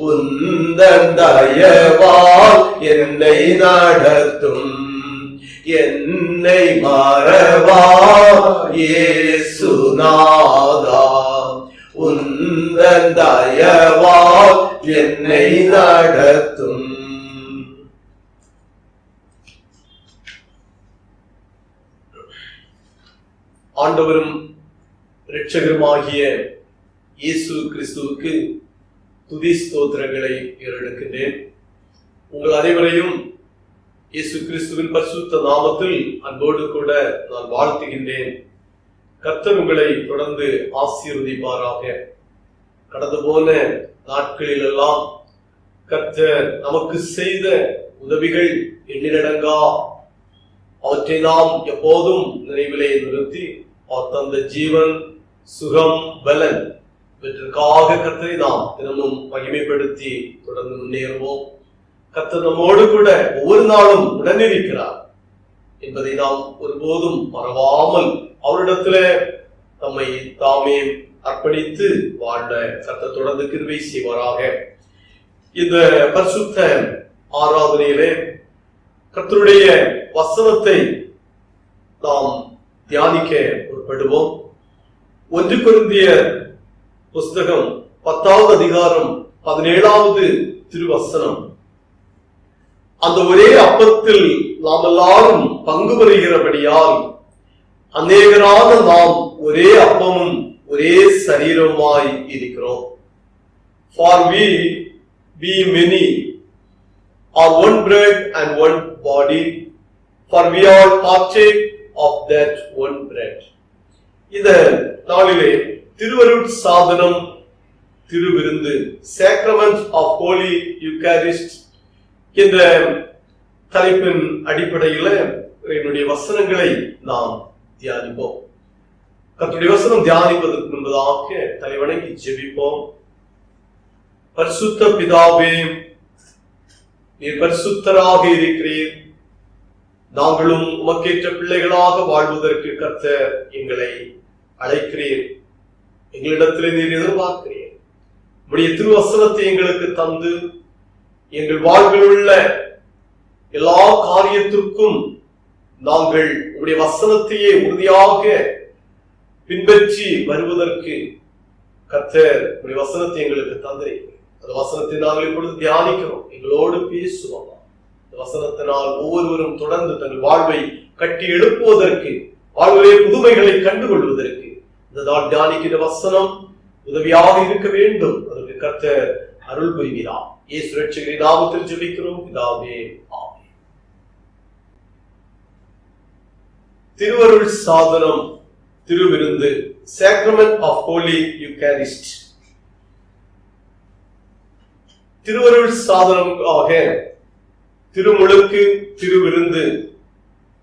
உந்தன் தயவால் என்னை நடத்தும் என்னை மறவா இயேசுநாதா உந்தன் தயவால் என்னை நடத்தும். ஆண்டவரும் இரட்சகருமாகிய இயேசு கிறிஸ்துவுக்கு துதி ஸ்தோத்திரங்களை ஏறெடுக்கின்றேன். உங்கள் அனைவரையும் இயேசு கிறிஸ்துவின் பரிசுத்த நாமத்தில் அன்போடு கூட நான் வாழ்த்துகின்றேன். கர்த்தர் உங்களை தொடர்ந்து ஆசீர்வதிப்பாராக. கடந்து போன நாட்களில் எல்லாம் கர்த்தர் நமக்கு செய்த உதவிகள் எண்ணிலடங்கா. அவற்றை நாம் எப்போதும் நினைவிலே நிறுத்தி அவர் தந்த ஜீவன், சுகம், பலன் இவற்றிற்காக கர்த்தரை நாம் தினமும் மகிமைப்படுத்தி தொடர்ந்து முன்னேறுவோம். கர்த்தர் நம்மோடு கூட ஒவ்வொரு நாளும் உடனிருக்கிறார் என்பதை நாம் ஒருபோதும் மறவாமல் அவரிடத்துல நம்மை தாமே அர்ப்பணித்து வாழ கர்த்தர் தொடர்ந்து கிருபை செய்வாராக. இந்த பரிசுத்த ஆராதனையிலே கர்த்தருடைய வசனத்தை நாம் தியானிக்க முற்படுவோம். 1 கொரிந்தியர் புஸ்தகம் 10வது அதிகாரம் 17வது திருவசனம். அந்த ஒரே அப்பத்தில் நாம் எல்லாரும் பங்கு பெறுகிறபடியால் அநேகரான நாம் ஒரே அப்பமும் ஒரே சரீரமாய் இருக்கிறோம். For we be many are one bread and one body, for we all partake of that one bread. இந்த நாளிலே திருவருட் சாதனம் திருவிருந்து, Sacrament of Holy Eucharist என்ற தலைப்பின் அடிப்படையில் என்னுடைய வசனங்களை நாம் தியானிப்போம். கர்த்தருடைய வசனம் தியானிப்பதற்கு முன்பதாக தலைவணங்கி ஜெபிப்போம். பரிசுத்த பிதாவே, நீர் பரிசுத்தராக இருக்கிறீர். நாங்களும் உமக்கேற்ற பிள்ளைகளாக வாழ்வதற்கு கர்த்தர் எங்களை அழைக்கிறீர். எங்களிடத்திலே நீர் எதிர்பார்க்கிறீர். உம்முடைய திருவசனத்தை எங்களுக்கு தந்து எங்கள் வாழ்வில் உள்ள எல்லா காரியத்திற்கும் நாங்கள் உம்முடைய வசனத்தையே உறுதியாக பின்பற்றி வருவதற்கு கர்த்தர் உம்முடைய வசனத்தை எங்களுக்கு தந்திருக்கிறீர். அந்த வசனத்தை நாங்கள் இப்பொழுது தியானிக்கிறோம். எங்களோடு பேசுவோம். இந்த வசனத்தினால் ஒவ்வொருவரும் தொடர்ந்து தங்கள் வாழ்வை கட்டி எழுப்புவதற்கு, வாழ்விலே புதுமைகளை கண்டுகொள்வதற்கு இந்த நாள் தியானிக்கிற வசனம் உதவியாக இருக்க வேண்டும். அதற்கு கர்த்தர் அருள் புரிகிறார். இயேசு இரட்சகரின் நாமத்தில் ஜெபிக்கிறோம் பிதாவே, ஆமென். திருவருள் சாதனம் திருவிருந்து, Sacrament of Holy Eucharist. திருவருள் சாதனம் ஆக திருமுழுக்கு, திருவிருந்து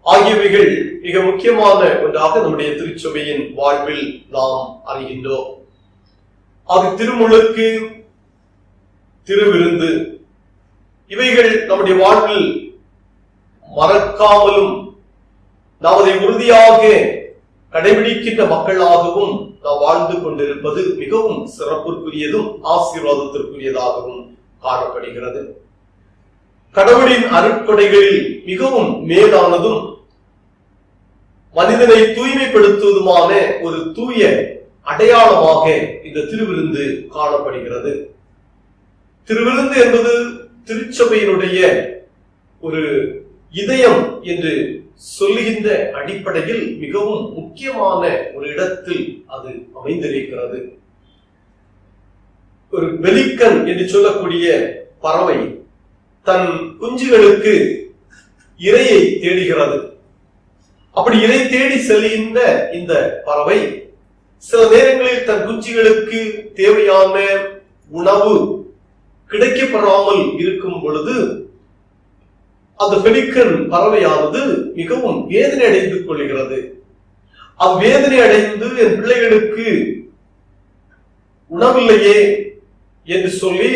ஆகியவைகள் மிக முக்கியமான ஒன்றாக நம்முடைய திருச்சபையின் வாழ்வில் நாம் அறிகின்றோம். அது திருமுழுக்கு, திருவிருந்து இவைகள் நம்முடைய வாழ்வில் மறக்காமலும் நாம் அதை உறுதியாக கடைபிடிக்கின்ற மக்களாகவும் நாம் வாழ்ந்து கொண்டிருப்பது மிகவும் சிறப்புக்குரியதும் ஆசீர்வாதத்திற்குரியதாகவும் காணப்படுகிறது. கடவுளின் அருட்கொடைகளில் மிகவும் மேலானதும் மனிதனை தூய்மைப்படுத்துவதுமான ஒரு தூய அடையாளமாக இந்த திருவிருந்து காணப்படுகிறது. திருவிருந்து என்பது திருச்சபையினுடைய ஒரு இதயம் என்று சொல்லுகின்ற அடிப்படையில் மிகவும் முக்கியமான ஒரு இடத்தில் அது அமைந்திருக்கிறது. ஒரு பெலிக்கன் என்று சொல்லக்கூடிய பறவை தன் குஞ்சுகளுக்கு இரையை தேடுகிறது. அப்படி இரை தேடி செல்கின்ற இந்த பறவை சில நேரங்களில் தன் குஞ்சுகளுக்கு தேவையான உணவு கிடைக்கப்பெறாமல் இருக்கும் பொழுது அந்த பெலிக்கன் பறவையானது மிகவும் வேதனை அடைந்து கொள்கிறது. அவ்வேதனை அடைந்து என் பிள்ளைகளுக்கு உணவில்லையே என்று சொல்லி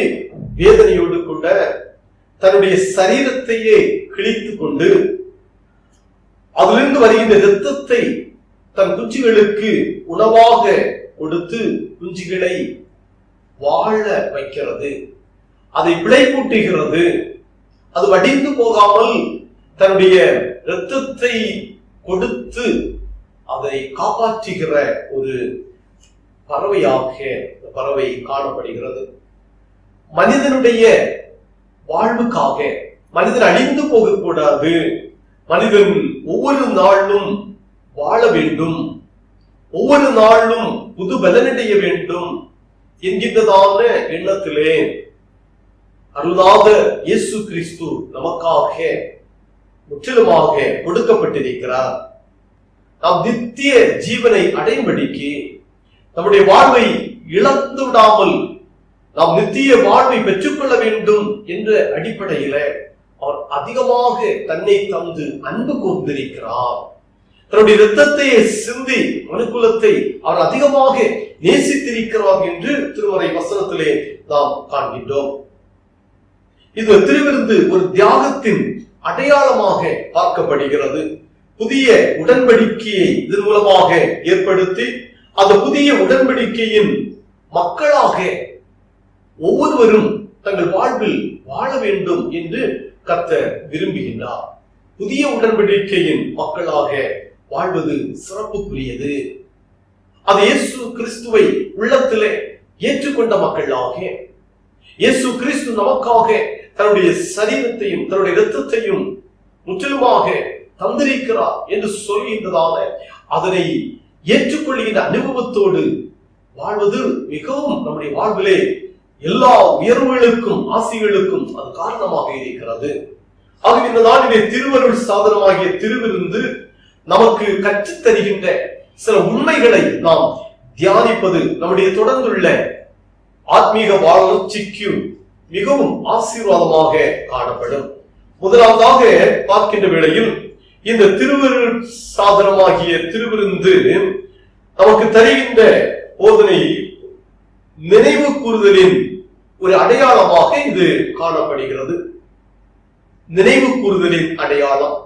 வேதனையோடு கூட தன்னுடைய சரீரத்தையே கிழித்துக் கொண்டு அதிலிருந்து வருகின்ற இரத்தத்தை தன் குஞ்சுகளுக்கு உணவாக கொடுத்து குஞ்சுகளை வாழ வைக்கிறது, அதை விளைபூட்டுகிறது. அது வடிந்து போகாமல் தன்னுடைய இரத்தத்தை கொடுத்து அதை காப்பாற்றுகிற ஒரு பறவையாக பறவை காணப்படுகிறது. மனிதனுடைய வாழ்வுக்காக மனிதன் அழிந்து போகக்கூடாது, மனிதன் ஒவ்வொரு நாளும் வாழ வேண்டும், ஒவ்வொரு நாளும் புது பலனடைய வேண்டும் என்கின்றதான எண்ணத்திலே அருளாத இயேசு கிறிஸ்து நமக்காக முற்றிலுமாக கொடுக்கப்பட்டிருக்கிறார். நாம் நித்திய ஜீவனை அடையும்படிக்கு, நம்முடைய வாழ்வை இழந்து விடாமல் நாம் நித்திய வாழ்வை பெற்றுக்கொள்ள வேண்டும் என்ற அடிப்படையில அவர் அதிகமாக தன்னை தந்து அன்பு கூர்ந்திருக்கிறார். தன்னுடைய இரத்தத்தை சிந்தி மனுக்குலத்தை அவர் அதிகமாக நேசித்திருக்கிறார் என்று திருமறை வசனத்திலே நாம் காண்கின்றோம். இது திருவிருந்து ஒரு தியாகத்தின் அடையாளமாக பார்க்கப்படுகிறது. புதிய உடன்படிக்கையை இதன் மூலமாக ஏற்படுத்தி அந்த புதிய உடன்படிக்கையின் மக்களாக ஒவ்வொருவரும் தங்கள் வாழ்வில் வாழ வேண்டும் என்று கர்த்தர் விரும்புகின்றார். புதிய உடன்படிக்கையின் மக்களாக வாழ்வது சிறப்புக்குரியது. அது இயேசு கிறிஸ்துவை உள்ளத்திலே ஏற்றுக்கொண்ட மக்களாக, இயேசு கிறிஸ்து நமக்காக தன்னுடைய சரீரத்தையும் தன்னுடைய இரத்தத்தையும் முற்றிலுமாக தந்திருக்கிறார் என்று சொல்கின்றதான அதனை ஏற்றுக்கொள்கின்ற அனுபவத்தோடு வாழ்வது மிகவும் நம்முடைய வாழ்விலே எல்லா உயர்வுகளுக்கும் ஆசைகளுக்கும் அது காரணமாக இருக்கிறது. ஆகவே இந்த நாளிலே திருவருள் சாதனமாகிய திருவிருந்து நமக்கு கற்றுத் தருகின்ற சில உண்மைகளை நாம் தியானிப்பது நம்முடைய தொடர்ந்துள்ள ஆத்மீக வளர்ச்சிக்கு மிகவும் ஆசீர்வாதமாக காணப்படும். முதலாவதாக பார்க்கின்ற வேளையில் இந்த திருவருள் சாதனமாகிய திருவிருந்து நமக்கு தருகின்ற போதனை நினைவு கூறுதலின் ஒரு அடையாளமாக இது காணப்படுகிறது. நினைவு கூறுதலின் அடையாளம்.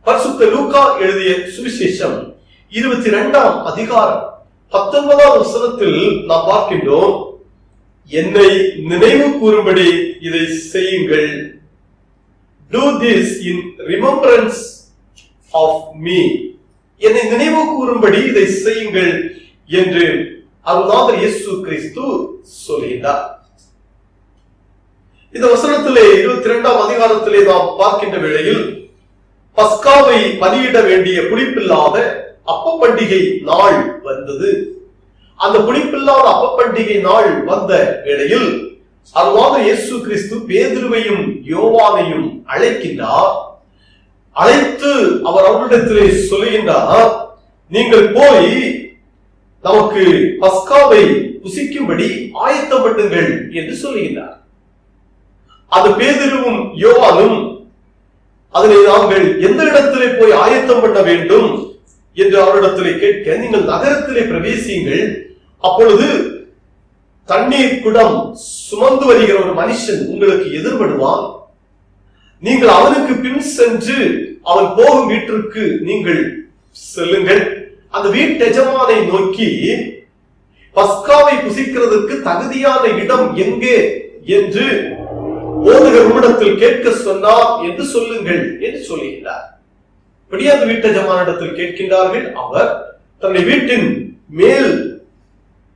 பரிசுத்த லூக்கா எழுதிய சுவிசேஷம் 22ஆம் அதிகாரம் 19ஆம் வசனத்தில் நாம் பார்க்கின்றோம், என்னை நினைவு கூறும்படி இதை செய்யுங்கள். Do this in remembrance of me. என்னை நினைவு கூறும்படி இதை செய்யுங்கள் என்று அருளாளர் இயேசு கிறிஸ்து சொல்கிறார். இந்த வசனத்திலே 22ஆம் அதிகாரத்திலே நாம் பார்க்கின்ற வேளையில் பஸ்காவை பலியிட வேண்டிய புளிப்பில்லாத அப்ப பண்டிகை நாள் வந்தது. அந்த புளிப்பில்லாத அப்ப பண்டிகை நாள் வந்த வேளையில் அருளாளர் இயேசு கிறிஸ்து பேதுருவையும் யோவானையும் அழைக்கின்றார். அழைத்து அவர் அவரிடத்திலே சொல்லுகின்றார், நீங்கள் போய் நமக்கு பஸ்காவை புசிக்கும்படி ஆயத்தம் பண்ணுங்கள் என்று சொல்லுகின்றார். அது பேதுருவும் யோவானும் அதனை நாங்கள் எந்த இடத்திலே போய் ஆயத்தம் பண்ண வேண்டும் என்று அவரிடத்திலே கேட்க, நீங்கள் நகரத்திலே பிரவேசியுங்கள், அப்பொழுது தண்ணீர் குடம் சுமந்து வருகிற ஒரு மனுஷன் உங்களுக்கு எதிர்படுவான், நீங்கள் அவனுக்கு பின் சென்று அவன் போகும் வீட்டிற்கு நீங்கள் செல்லுங்கள், அந்த வீட்டு எஜமானை நோக்கி பஸ்காவை புசிக்கிறதுக்கு தகுதியான இடம் எங்கே என்று போதகர் உம்மிடத்தில் கேட்க சொன்னார் என்று சொல்லுங்கள் என்று சொல்லுகிறார். இப்படியே அந்த வீட்டு எஜமானிடத்தில் கேட்கின்றார்கள். அவர் தன்னுடைய வீட்டின் மேல்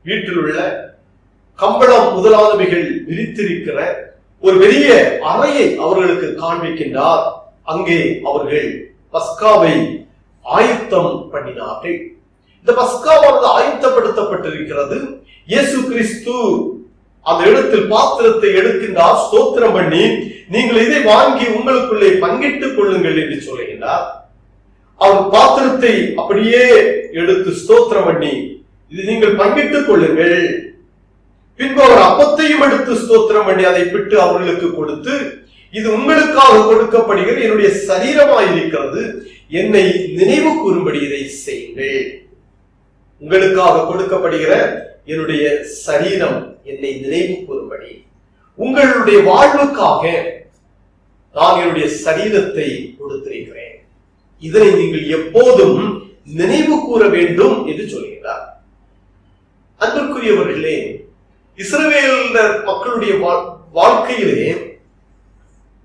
வீட்டில் உள்ள கம்பளம் முதலானவைகள் விரித்திருக்கிற ஒரு பெரிய அறையை அவர்களுக்கு காண்பிக்கின்றார். அங்கே அவர்கள் பஸ்காவை ஆயத்தம் பண்ணினார்கள். இந்த பஸ்காவானது ஆயத்தப்படுத்தப்பட்டிருக்கிறது. இயேசு கிறிஸ்து அந்த இடத்தில் பாத்திரத்தை எடுக்கின்றார், ஸ்தோத்திரம் பண்ணி நீங்கள் இதை வாங்கி உங்களுக்குள்ளே பங்கிட்டுக் கொள்ளுங்கள் என்று சொல்லுகின்றார். அவர் பாத்திரத்தை அப்படியே எடுத்து ஸ்தோத்திரம் பண்ணி இது நீங்கள் பங்கிட்டுக் கொள்ளுங்கள். பின்பு அவர் அப்பத்தையும் எடுத்து ஸ்தோத்திரம் பண்ணி அதை பிட்டு அவர்களுக்கு கொடுத்து, இது உங்களுக்காக கொடுக்கப்படுகிற என்னுடைய சரீரமாயிருக்கிறது, என்னை நினைவு கூறும்படி இதை செய்யுங்கள். உங்களுக்காக கொடுக்கப்படுகிற என்னுடைய சரீரம் என்னை நினைவு கூறும்படி, உங்களுடைய வாழ்வுக்காக நான் என்னுடைய சரீரத்தை கொடுத்திருக்கிறேன், இதனை நீங்கள் எப்போதும் நினைவு கூற வேண்டும் என்று சொல்கிறார். அன்பிற்குரியவர்களே, இஸ்ரவேலர் மக்களுடைய வாழ்க்கையிலே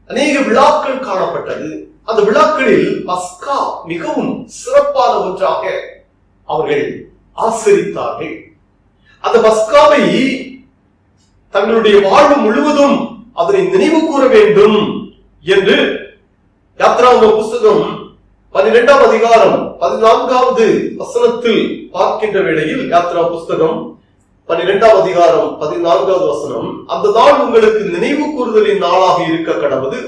அநேக விழாக்கள் காணப்பட்டது. அந்த விழாக்களில் பஸ்கா மிகவும் சிறப்பான ஒன்றாக அவர்கள் ஆசரித்தார்கள். அந்த பஸ்காவை தங்களுடைய வாழ்வு முழுவதும் அதனை நினைவு கூற வேண்டும் என்று யாத்ராகம புஸ்தகம் 12ஆம் அதிகாரம் 14வது வசனத்தில் பார்க்கின்ற வேளையில், யாத்ரா புஸ்தகம் 12ஆம் அதிகாரம் 14வது வசனம், அந்த நாள் உங்களுக்கு நினைவு கூறுதலின் நாளாக இருக்க கடவுது,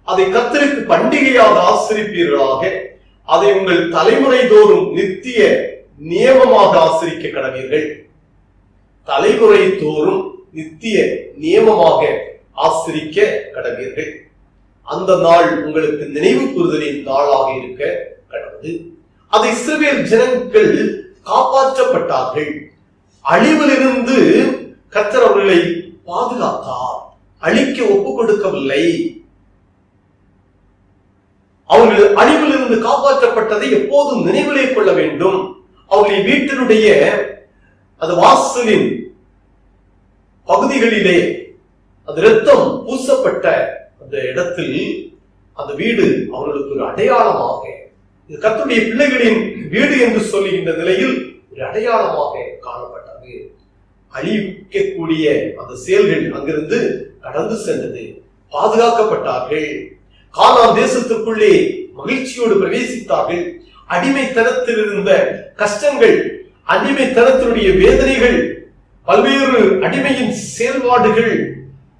அதை கர்த்தருக்கு பண்டிகையாக ஆசரிப்பீர்களாக, அதை உங்கள் தலைமுறை தோறும் நித்திய நியமமாக ஆசரிக்க கடவீர்கள். தலைமுறை தோறும் நித்திய நியமமாக ஆசரிக்க கடவீர்கள். அந்த நாள் உங்களுக்கு நினைவு கூறுதலின் நாளாக இருக்க கடவுது. அதை இஸ்ரவேல் ஜனங்கள் காப்பாற்றப்பட்டார்கள். அழிவிலிருந்து கர்த்தர் அவர்களை பாதுகாத்தார், அழிக்க ஒப்புக் கொடுக்கவில்லை. அவர்கள் அழிவிலிருந்து காப்பாற்றப்பட்டதை எப்போதும் நினைவிலே கொள்ள வேண்டும். அவர்களின் வீட்டினுடைய அது வாசலின் பகுதிகளிலே அது இரத்தம் பூசப்பட்ட அந்த இடத்தில் அந்த வீடு அவர்களுக்கு ஒரு அடையாளமாக, இது கர்த்தருடைய பிள்ளைகளின் வீடு என்று சொல்லுகின்ற நிலையில் ஒரு அடையாளமாக காணப்பட்டது. அழிக்கக்கூடிய அந்த செயல்கள் அங்கிருந்து கடந்து சென்றது, பாதுகாக்கப்பட்டார்கள். கானான் தேசத்துக்குள்ளே மகிழ்ச்சியோடு பிரவேசித்தார்கள். அடிமைத்தனத்தில் இருந்த கஷ்டங்கள், அடிமைத்தனத்தினுடைய வேதனைகள், பல்வேறு அடிமையின் செயல்பாடுகள்,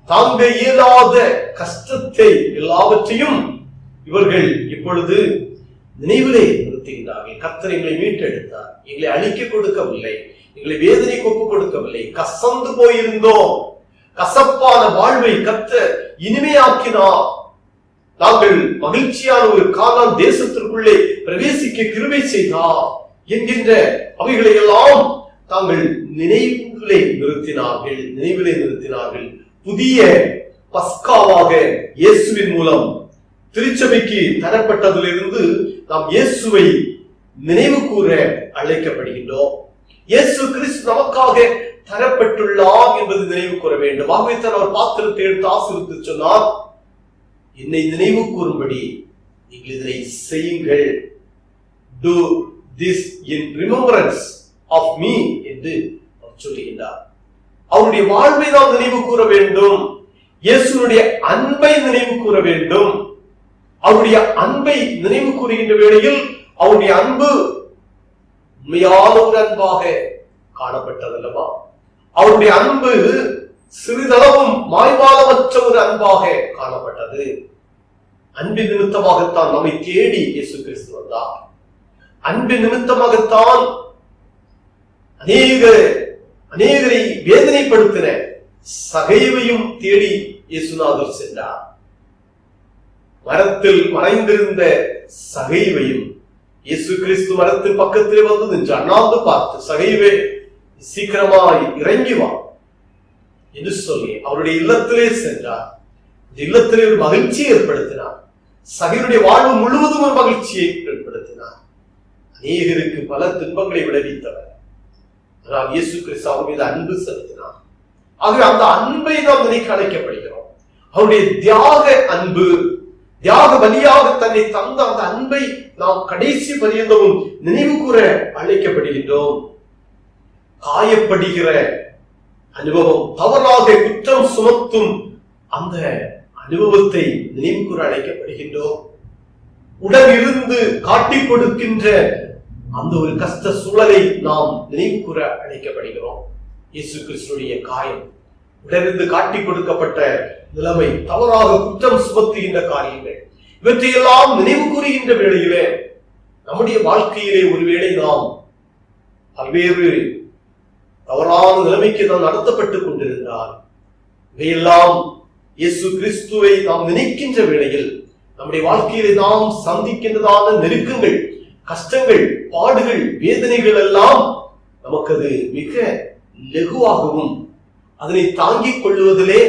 தாங்க இயலாத கஷ்டத்தை எல்லாவற்றையும் இவர்கள் இப்பொழுது நினைவிலே நிறுத்துகின்றார்கள். கர்த்தர் எங்களை மீட்டெடுத்தார், எங்களை அழிக்க கொடுக்கவில்லை, எங்களை வேதனை ஒப்புக் கொடுக்கவில்லை. கசந்து போயிருந்தோம், கசப்பான வாழ்வை கர்த்தர் இனிமையாக்கினார். நாங்கள் மகிழ்ச்சியான ஒரு கானான் தேசத்திற்குள்ளே பிரவேசிக்க கிருபை செய்தார் என்கின்ற அவைகளை எல்லாம் தாங்கள் நினைவிலே நிறுத்தினார்கள். புதிய பஸ்காவாக இயேசுவின் மூலம் திருச்சபைக்கு தரப்பட்டதிலிருந்து நாம் இயேசுவை நினைவு கூற அழைக்கப்படுகின்றோம். இயேசு கிறிஸ்து நமக்காக தரப்பட்டுள்ளார் என்பது நினைவு கூற வேண்டும். ஆகவே தான் அவர் பாத்திரத்தை எடுத்து ஆசீர்வதித்து சொன்னார், என்னை நினைவு கூறும்படி நீங்கள் இதனை செய்யுங்கள், do this in remembrance of me என்று அவர் சொல்லுகின்றார். அவருடைய வாழ்வை நாம் நினைவு கூற வேண்டும். இயேசுனுடைய அன்பை நினைவு கூற வேண்டும். அவருடைய அன்பை நினைவு கூறுகின்ற வேளையில் அவருடைய அன்பு உண்மையான ஒரு அன்பாக காணப்பட்டதல்லவா? அவருடைய அன்பு சிறிதளவும் மாய்மாலமற்ற ஒரு அன்பாக காணப்பட்டது. அன்பின் நிமித்தமாகத்தான் நம்மை தேடி இயேசு கிறிஸ்து வந்தார். அன்பின் நிமித்தமாகத்தான் அநேகரை வேதனைப்படுத்தின சகைவையும் தேடி இயேசுநாதர் சென்றார். மரத்தில் மறைந்திருந்த சகைவையும் இயேசு கிறிஸ்து மரத்தின் பக்கத்திலே வந்து நின்று அண்ணாந்து பார்த்து, சகைவே சீக்கிரமாய் இறங்கி வா என்று சொல்லி அவருடைய இல்லத்திலே சென்றார். இல்லத்திலே ஒரு மகிழ்ச்சியை ஏற்படுத்தினார். சகையுடைய வாழ்வு முழுவதும் ஒரு மகிழ்ச்சியை ஏற்படுத்தினார். அநேகருக்கு பல துன்பங்களை விளைவித்தவர். ஆனால் இயேசு கிறிஸ்து அவர் மீது அன்பு செலுத்தினார். ஆகவே அந்த அன்பை நாம் நினைக்க அழைக்கப்படுகிறோம். அவருடைய தியாக அன்பு, தியாக பலியாக தன்னை தந்த அந்த அன்பை நாம் கடைசி பரியந்தமும் நினைவு கூற அழைக்கப்படுகின்றோம். காயப்படுகிற அனுபவம், தவறாக குற்றம் சுமத்தும் அந்த அனுபவத்தை நினைவு கூற அழைக்கப்படுகின்றோம். உடனிருந்து காட்டிக் கொடுக்கின்ற அந்த ஒரு கஷ்ட சூழலை நாம் நினைவு கூற அழைக்கப்படுகிறோம். இயேசு கிறிஸ்துடைய காயம், உடனிருந்து காட்டிக் கொடுக்கப்பட்ட நிலைமை, தவறாக குற்றம் சுமத்துகின்ற காரியங்கள், இவற்றையெல்லாம் நினைவு கூறுகின்ற வேளையிலே நம்முடைய வாழ்க்கையிலே ஒருவேளை நாம் பல்வேறு தவறான நிலைமைக்கு நாம் நடத்தப்பட்டுக் கொண்டிருந்தால், இவையெல்லாம் இயேசு கிறிஸ்துவை நாம் நினைக்கின்ற வேளையில் நம்முடைய வாழ்க்கையிலே நாம் சந்திக்கின்றதான நெருக்கங்கள், கஷ்டங்கள், பாடுகள், வேதனைகள் எல்லாம் நமக்கு அது மிக லகுவாகவும் அதனை தாங்கிக் கொள்வதிலே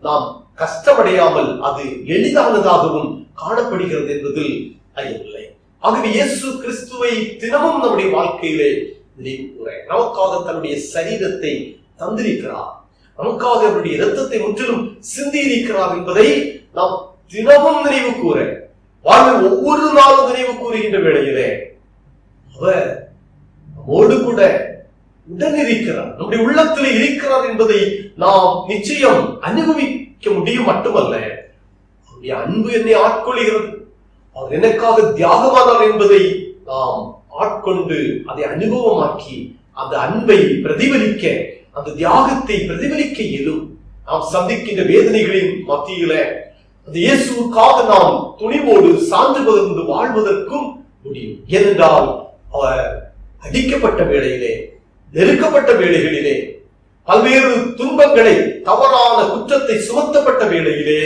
நாம் கஷ்டமடையாமல் அது எளிதானதாகவும் காணப்படுகிறது என்பதில் ஐயமில்லை. ஆகவே இயேசு கிறிஸ்துவை தினமும் நம்முடைய வாழ்க்கையிலே நினைவு கூற, நமக்காக தன்னுடைய சரீரத்தை தந்திருக்கிறார், நமக்காக அவருடைய இரத்தத்தை முற்றிலும் சிந்தி இருக்கிறார் என்பதை நாம் தினமும் நினைவு கூற, வாழ்வில் ஒவ்வொரு நாளும் நினைவு கூறுகின்ற வேளையிலே அவர் நம்மோடு கூட உடன் இருக்கிறார், நம்முடைய உள்ளத்தில் இருக்கிறார் என்பதை நாம் நிச்சயம் அனுபவிக்க முடியும். மட்டுமல்ல, அவருடைய அன்பு என்னை ஆட்கொள்கிறது, அவர் எனக்காக தியாகமானார் என்பதை நாம் ஆட்கொண்டு அதை அனுபவமாக்கி அந்த அன்பை பிரதிபலிக்க, அந்த தியாகத்தை பிரதிபலிக்க இயலும். நாம் சந்திக்கின்ற வேதனைகளின் மத்தியில அந்த இயேசுவுக்காக நாம் துணிவோடு சான்று பகிர்ந்து வாழ்வதற்கும் முடியும். ஏனென்றால் அவர் அடிக்கப்பட்ட வேளையிலே, நெருக்கப்பட்ட வேளைகளிலே, பல்வேறு துன்பங்களை, தவறான குற்றத்தை சுமத்தப்பட்ட வேளையிலே,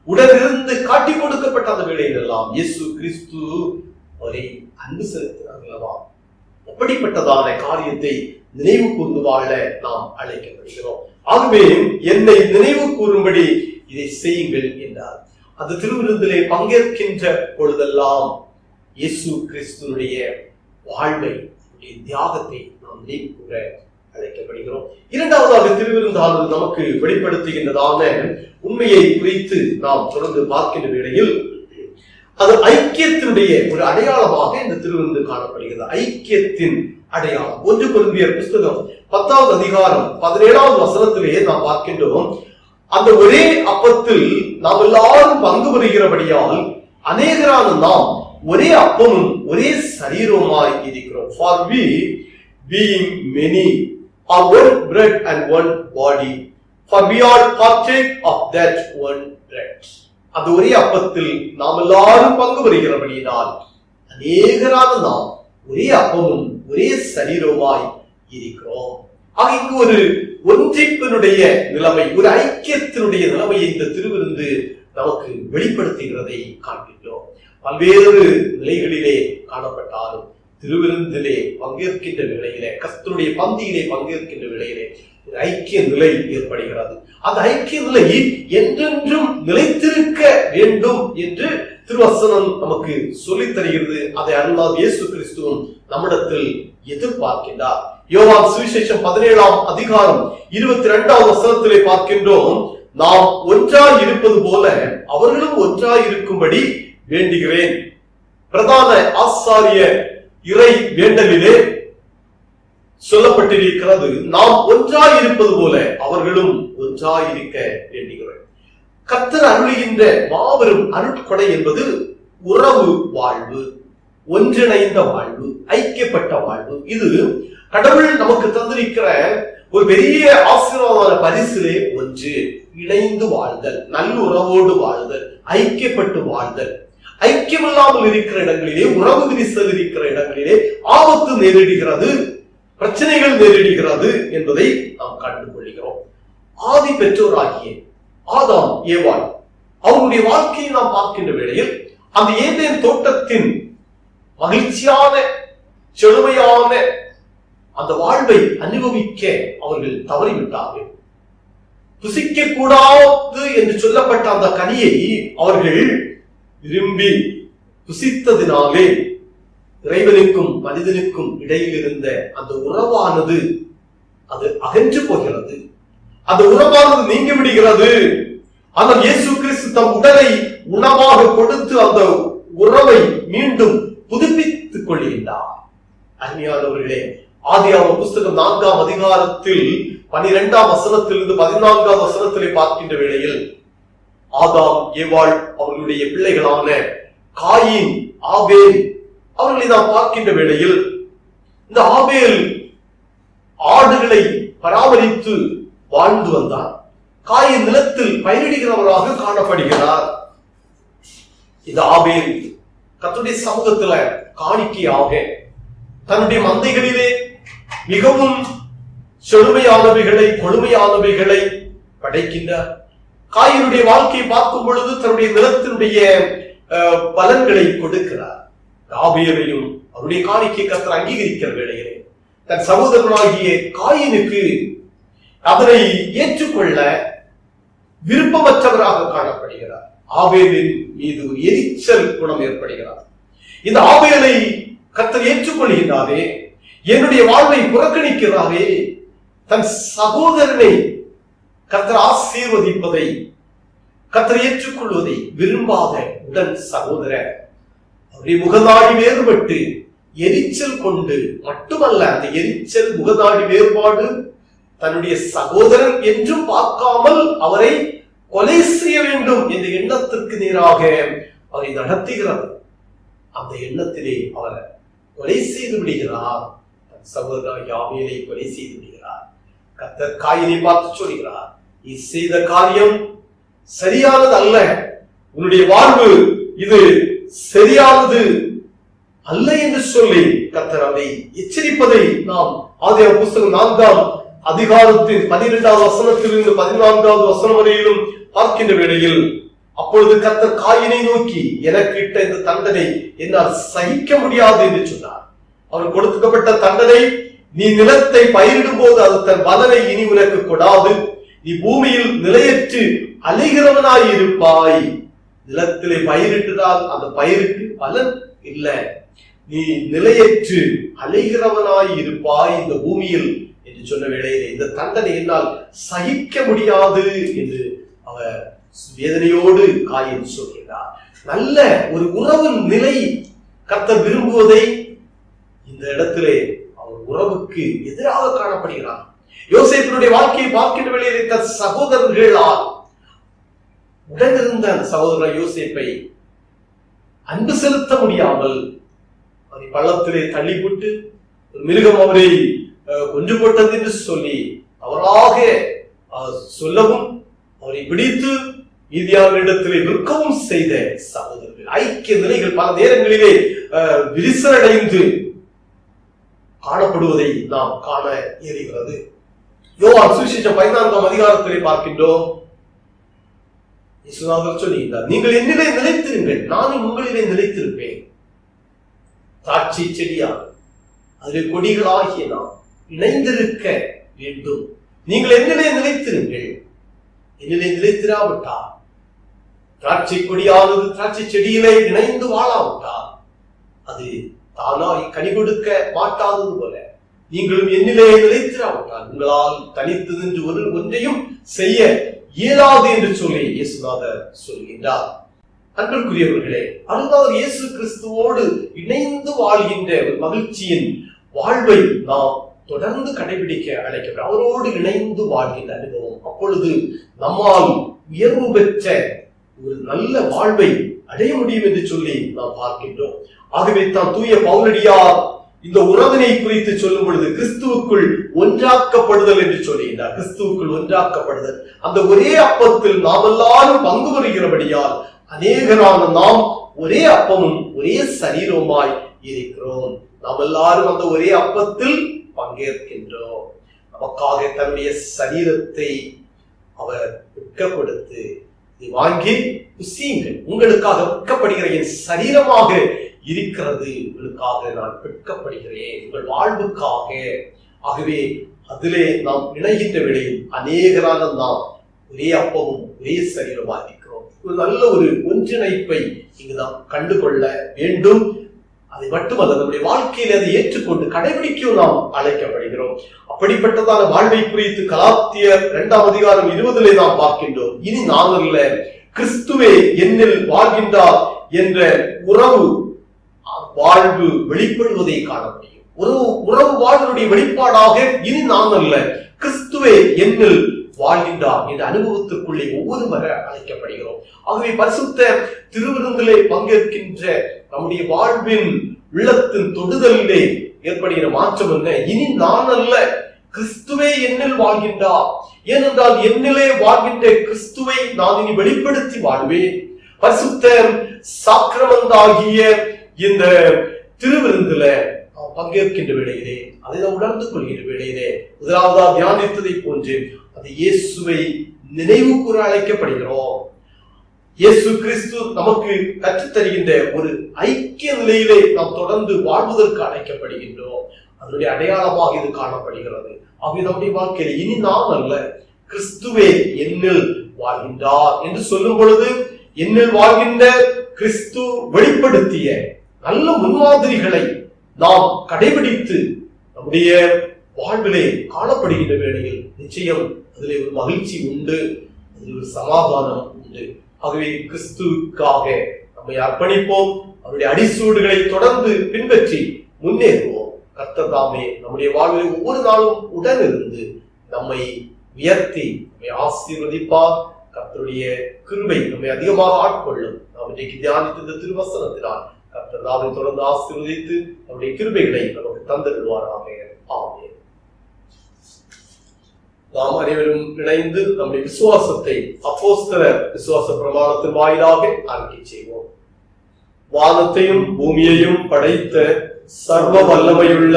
உடனிருந்து காட்டி கொடுக்கப்பட்ட அந்த வேளையிலெல்லாம் இயேசு கிறிஸ்து அவரை அன்பு செலுத்தினார் அல்லவா? அப்படிப்பட்டதான காரியத்தை நினைவு கூர்ந்து வாழ நாம் அழைக்கப்படுகிறோம். ஆகவே என்னை நினைவு கூறும்படி இதை செய்யுங்கள் என்றார். அந்த திருவிருந்திலே பங்கேற்கின்ற பொழுதெல்லாம் இயேசு கிறிஸ்துனுடைய வாழ்வை, தியாகத்தை நாம் நினைவு கூற அழைக்கப்படுகிறோம். இரண்டாவதாக திருவிருந்தாளர் நமக்கு வெளிப்படுத்துகின்றதான உண்மையை குறித்து நாம் தொடர்ந்து பார்க்கின்ற வேளையில் அது ஐக்கியத்தினுடைய ஒரு அடையாளமாக இந்த திருவிருந்து காணப்படுகிறது. ஐக்கியத்தின் அடையாளம். 1 கொரிந்தியர் புஸ்தகம் 10வது அதிகாரம் 17வது வசனத்திலேயே நாம் பார்க்கின்றோம், அந்த ஒரே அப்பத்தில் நாம் எல்லாரும் பங்கு பெறுகிறபடியால் அநேகரான நாம் ஒரே அப்பமும் ஒரே சரீரமாய் இருக்கிறோம். For we, being many, are one bread and one body, for we all partake of that one bread. அந்த ஒரே அப்பத்தில் நாம் எல்லாரும் பங்கு பெறுகிறபடியால் அநேகரான நாம் ஒரே அப்பமும் ஒரே சரீரமாய் இருக்கிறோம். ஆக இங்கு ஒரு ஒன்றிப்பினுடைய நிலைமை, ஒரு ஐக்கியத்தினுடைய நிலைமையை இந்த திருவிருந்து நமக்கு வெளிப்படுத்துகிறதை காண்கின்றோம். பல்வேறு நிலைகளிலே காணப்பட்டாலும் திருவிருந்திலே பங்கேற்கின்ற நிலையிலே, கர்த்தருடைய பந்தியிலே பங்கேற்கின்ற நிலையிலே ஒரு ஐக்கிய நிலை ஏற்படுகிறது. அந்த ஐக்கிய நிலை என்றென்றும் நிலைத்திருக்க வேண்டும் என்று திருவசனம் நமக்கு சொல்லித் தருகிறது. அதை அருளால் இயேசு கிறிஸ்துவும் நம்மிடத்தில் எதிர்பார்க்கின்றார். யோவான் சுவிசேஷம் 17ஆம் அதிகாரம் 22வது வசனத்திலே பார்க்கின்றோம், நாம் ஒன்றாய் இருப்பது போல அவர்களும் ஒன்றாய் இருக்கும்படி வேண்டுகிறேன். பிரதான ஆசாரிய இறை வேண்டலிலே சொல்லப்பட்டிருக்கிறது, நாம் ஒன்றாய் இருப்பது போல அவர்களும் ஒன்றாய் இருக்க வேண்டுகிறேன். கர்த்தர் அருளுகின்ற மாபெரும் அருட்கொடை என்பது உறவு வாழ்வு, ஒன்றிணைந்த வாழ்வு, ஐக்கியப்பட்ட வாழ்வு. இது கடவுள் நமக்கு தந்திருக்கிற ஒரு பெரிய ஆசீர்வாதமான பரிசிலே ஒன்று. இணைந்து வாழ்தல், நல்லுறவோடு வாழ்தல், ஐக்கியப்பட்டு வாழ்தல். ஐக்கியமில்லாமல் இருக்கிற இடங்களிலே, உறவு விரிசல் இருக்கிற இடங்களிலே ஆபத்து நேரிடுகிறது, பிரச்சனைகள் நேரிடுகிறது என்பதை நாம் கண்டுகொள்கிறோம். ஆதி பெற்றோராகிய ஆதாம் ஏவாள் அவருடைய வாழ்க்கையை நாம் பார்க்கின்ற வேளையில் அந்த ஏதேன் தோட்டத்தின் மகிழ்ச்சியான செழுமையான அந்த வாழ்வை அனுபவிக்க அவர்கள் தவறிவிட்டார்கள். புசிக்க கூடாது என்று சொல்லப்பட்ட அந்த கனியை அவர்கள் விரும்பி புசித்ததினாலே இறைவனுக்கும் மனிதனுக்கும் இடையில் இருந்த அந்த உறவானது அது அகன்று போகிறது, அந்த உறவானது நீங்கி விடுகிறது. ஆனால் இயேசு கிறிஸ்து தம் உடலை உணவாக கொடுத்து அந்த உறவை மீண்டும் புதுப்பித்துக் கொள்கின்றார். அருமையானவர்களே, ஆதியாகம புஸ்தகம் 4ஆம் அதிகாரத்தில் 12ஆம் வசனத்திலிருந்து 14ஆம் வசனத்திலே பார்க்கின்ற வேளையில் ஆதாம் ஏவாள் அவர்களுடைய பிள்ளைகளான காயின், ஆபேல் அவர்களை நாம் பார்க்கின்ற வேளையில் இந்த ஆபேல் ஆடுகளை பராமரித்து வாழ்ந்து வந்தார். காயின் நிலத்தில் பயிரிடுகிறவராக காணப்படுகிறார். இந்த ஆபேல் கர்த்தருடைய சமூகத்துல காணிக்கையாக தன்னுடைய மந்தைகளிலே மிகவும் செழுமையானவைகளை, கொழுமையானவைகளை படைக்கின்றார். காயினுடைய வாழ்க்கையை பார்க்கும் பொழுது தன்னுடைய நிலத்தினுடைய பலன்களை கொடுக்கிறார். ஆபேலையும் அவருடைய காணிக்கை கர்த்தர் அங்கீகரிக்கிற வேளையிலே தன் சகோதரனாகிய காயினுக்கு அதனை ஏற்றுக்கொள்ள விருப்பமற்றவராக காணப்படுகிறார். ஆபேலின் மீது எரிச்சல் குணம் ஏற்படுகிறார். இந்த ஆபேலை கர்த்தர் ஏற்றுக்கொள்கிறாரே, என்னுடைய வாழ்வை புறக்கணிக்கிறாரே, தன் சகோதரனை கர்த்தர் ஆசீர்வதிப்பதை, கர்த்தர் ஏற்றுக்கொள்வதை விரும்பாத உடன் சகோதரர் அவருடைய முகநாடி வேறுபட்டு எரிச்சல் கொண்டு மட்டுமல்ல, அந்த எரிச்சல் முகநாடி வேறுபாடு தன்னுடைய சகோதரன் என்றும் பார்க்காமல் அவரை கொலை செய்ய வேண்டும் என்ற எண்ணத்திற்கு நேராக அவரை நடத்துகிறது. அந்த எண்ணத்திலே அவர் கொலை செய்து விடுகிறார். தன் சகோதரன் ஆபேலை கொலை செய்து விடுகிறார். கர்த்தர் காயினை பார்த்து சொல்கிறார், நீ செய்த காரியம் சரியானது அல்ல, உன்னுடைய வாழ்வு இது சரியானது அல்ல என்று சொல்லி கர்த்தர் அதை எச்சரிப்பதை நாம் ஆதியாகம புத்தகம் 4ஆம் அதிகாரத்தின் 12வது வசனத்திலிருந்து 14வது வசனம் வரையிலும் பார்க்கின்ற வேளையில், அப்பொழுது கர்த்தர் காயினை நோக்கி, எனக்கு இட்ட இந்த தண்டனை என்னால் சகிக்க முடியாது என்று சொன்னார். அவர் கொடுக்கப்பட்ட தண்டனை, நீ நிலத்தை பயிரிடும் போது அது தன் பலனை இனி உனக்கு கொடாது, நீ பூமியில் நிலையற்று அலைகிறவனாய் இருப்பாய். நிலத்திலே பயிரிட்டால் அந்த பயிருக்கு பலன் இல்லை, நீ நிலையற்று அலைகிறவனாய் இருப்பாய் இந்த பூமியில் என்று சொன்ன வேளையிலே, இந்த தண்டனை என்னால் சகிக்க முடியாது என்று அவர் வேதனையோடு காயின் சொல்கிறார். நல்ல ஒரு உறவு நிலை கர்த்தர் விரும்புவதை இந்த இடத்திலே அவர் உறவுக்கு எதிராக காணப்படுகிறார். யோசேப்பினுடைய வாழ்க்கையை பார்க்கின்ற வேளையிலே தன் சகோதரர்களால் உடனிருந்த அந்த சகோதரர் யோசேப்பை அன்பு செலுத்த முடியாமல் அதை பள்ளத்திலே தள்ளிவிட்டு மிருகம் அவரை கொன்று போட்டது என்று சொல்லி அவராக சொல்லவும் அவரை பிடித்து மீதியானிடத்திலே விற்கவும் செய்த சகோதரர்கள் ஐக்கிய நிலைகள் பல நேரங்களிலே விரிசலடைந்து காணப்படுவதை நாம் காண இயலுகிறது. யோவான் சுவிசேஷம் 14ஆம் அதிகாரத்திலே பார்க்கின்றோம். இயேசுநாதர் சொல்லுகிறார், நீங்கள் என்னிலே நிலைத்திருங்கள், நானும் உங்களிலே நிலைத்திருப்பேன். திராட்சை செடியாக அதில் கொடிகளாகிய நாம் இணைந்திருக்க வேண்டும். நீங்கள் என்னிலே நிலைத்திருங்கள். என்னிலே நிலைத்திராவிட்டால், திராட்சை கொடியானது திராட்சை செடியிலே இணைந்து வாழாவிட்டால் அது தானாய் கனி கொடுக்க மாட்டாதது போல, நீங்களும் என்னிலே நிலைத்திராவிட்டால் உங்களால் தனித்து நின்று ஒன்றையும் செய்ய இயலாது என்று சொல்லி இயேசுநாதர் சொல்கின்றார். அன்பிற்குரியவர்களே, அருளாளர் இயேசு கிறிஸ்துவோடு இணைந்து வாழ்கின்ற ஒரு மகிழ்ச்சியின் வாழ்வை நாம் தொடர்ந்து கடைபிடிக்க அழைக்கிறோம். அவரோடு இணைந்து வாழ்கின்ற அனுபவம், அப்பொழுது நம்மால் உயர்வு பெற்ற ஒரு நல்ல வாழ்வை அடைய முடியும் என்று சொல்லி நாம் பார்க்கின்றோம். ஆகவே தான் தூய பவுலடியார் இந்த உறவினை குறித்து சொல்லும் பொழுது கிறிஸ்துவுக்குள் ஒன்றாக்கப்படுதல் என்று சொல்லுகிறார். கிறிஸ்துவுக்குள் ஒன்றாக்கப்படுதல், அந்த ஒரே அப்பத்தில் நாம் எல்லாரும் பங்கு வருகிறபடியால் அநேகரான நாம் ஒரே அப்பமும் ஒரே சரீரமாய் இருக்கிறோம். நாம் எல்லாரும் அந்த ஒரே அப்பத்தில் பங்கேற்கின்றோம். நமக்காக தன்னுடைய சரீரத்தை அவர் விற்கப்படுத்து, வாங்கி புசியுங்கள், உங்களுக்காக விற்கப்படுகிற என் சரீரமாக இருக்கிறது, உங்களுக்காக நான் விற்கப்படுகிறேன், உங்கள் வாழ்வுக்காக. ஆகவே அதிலே நாம் இணைகின்ற வேளையில் அநேகரான நாம் ஒரே அப்பமும் ஒரே சரீரமாக இருக்கிறோம். ஒரு நல்ல ஒரு ஒன்றிணைப்பை இங்கு நாம் கண்டுகொள்ள வேண்டும். அதை மட்டுமல்ல, நம்முடைய வாழ்க்கையில் அதை ஏற்றுக்கொண்டு கடைபிடிக்கவும் நாம் அழைக்கப்படுகிறோம். அப்படிப்பட்டதான வாழ்வை குறித்து கலாத்தியர் 2ஆம் அதிகாரம் 20 நாம் பார்க்கின்றோம். இனி நான் அல்ல, கிறிஸ்துவே என்னில் வாழ்கின்றார் என்ற உறவு வாழ்வு வெளிப்படுவதை காண முடியும். உறவு வாழ்வுடைய வெளிப்பாடாக இனி நான் அல்ல, கிறிஸ்துவே என்னில் வாழ்கின்றார் என்ற அனுபவத்திற்குள்ளே ஒவ்வொருவர அழைக்கப்படுகிறோம். ஆகவே பரிசுத்த திருவிருந்திலே பங்கேற்கின்ற நம்முடைய வாழ்வின் உள்ளத்தின் தொடுதலிலே ஏற்படுகிற மாற்றம் என்ன? இனி நான் அல்ல, கிறிஸ்துவே என்னில் வாழ்கின்றார். ஏனென்றால் என்னிலே வாழ்கின்ற கிறிஸ்துவை நான் இனி வெளிப்படுத்தி வாழ்வேன். பரிசுத்த சாக்கிரமந்தாகிய இந்த திருவிருந்துல பங்கேற்கின்ற வேளையிலே, அதை நாம் உணர்ந்து கொள்கின்ற வேளையிலே, முதலாவதா தியானித்ததை போன்று அது இயேசுவை நினைவு கூற அழைக்கப்படுகிறோம். இயேசு கிறிஸ்து நமக்கு கற்றுத்தருகின்ற ஒரு ஐக்கிய நிலையிலே நாம் தொடர்ந்து வாழ்வதற்கு அழைக்கப்படுகின்றோம். அதனுடைய அடையாளமாக இது காணப்படுகிறது. ஆகவே நம்முடைய வாழ்க்கையில இனி நாம் அல்ல, கிறிஸ்துவே என்னில் வாழ்கின்றார் என்று சொல்லும் பொழுது என்னில் வாழ்கின்ற கிறிஸ்து வெளிப்படுத்திய நல்ல முன்மாதிரிகளை நாம் கடைபிடித்து நம்முடைய வாழ்விலே காணப்படுகின்ற வேளையில் நிச்சயம் அதிலே ஒரு மகிழ்ச்சி உண்டு, அதில் ஒரு சமாதானம் உண்டு. ஆகவே கிறிஸ்துவுக்காக நம்மை அர்ப்பணிப்போம், அவருடைய அடிசூடுகளை தொடர்ந்து பின்பற்றி முன்னேறுவோம். கர்த்தர் தாமே நம்முடைய வாழ்வில் ஒவ்வொரு நாளும் உடன் இருந்து நம்மை உயர்த்தி நம்மை ஆசீர்வதிப்பார். கர்த்தருடைய கிருபை நம்மை அதிகமாக ஆட்கொள்ளும். நாம் இன்றைக்கு தியானித்த திருவசனத்தினால் கர்த்தர் தாமே தொடர்ந்து ஆசீர்வதித்து நம்முடைய கிருபைகளை நமக்கு தந்திடுவாராக. ஆமென். நாம் அனைவரும் இணைந்து நம்முடைய விசுவாசத்தை அப்போஸ்தலர் விசுவாச பிரமாணத்தின் வாயிலாக அறிக்கை செய்வோம். வானத்தையும் பூமியையும் படைத்த சர்வ வல்லமையுள்ள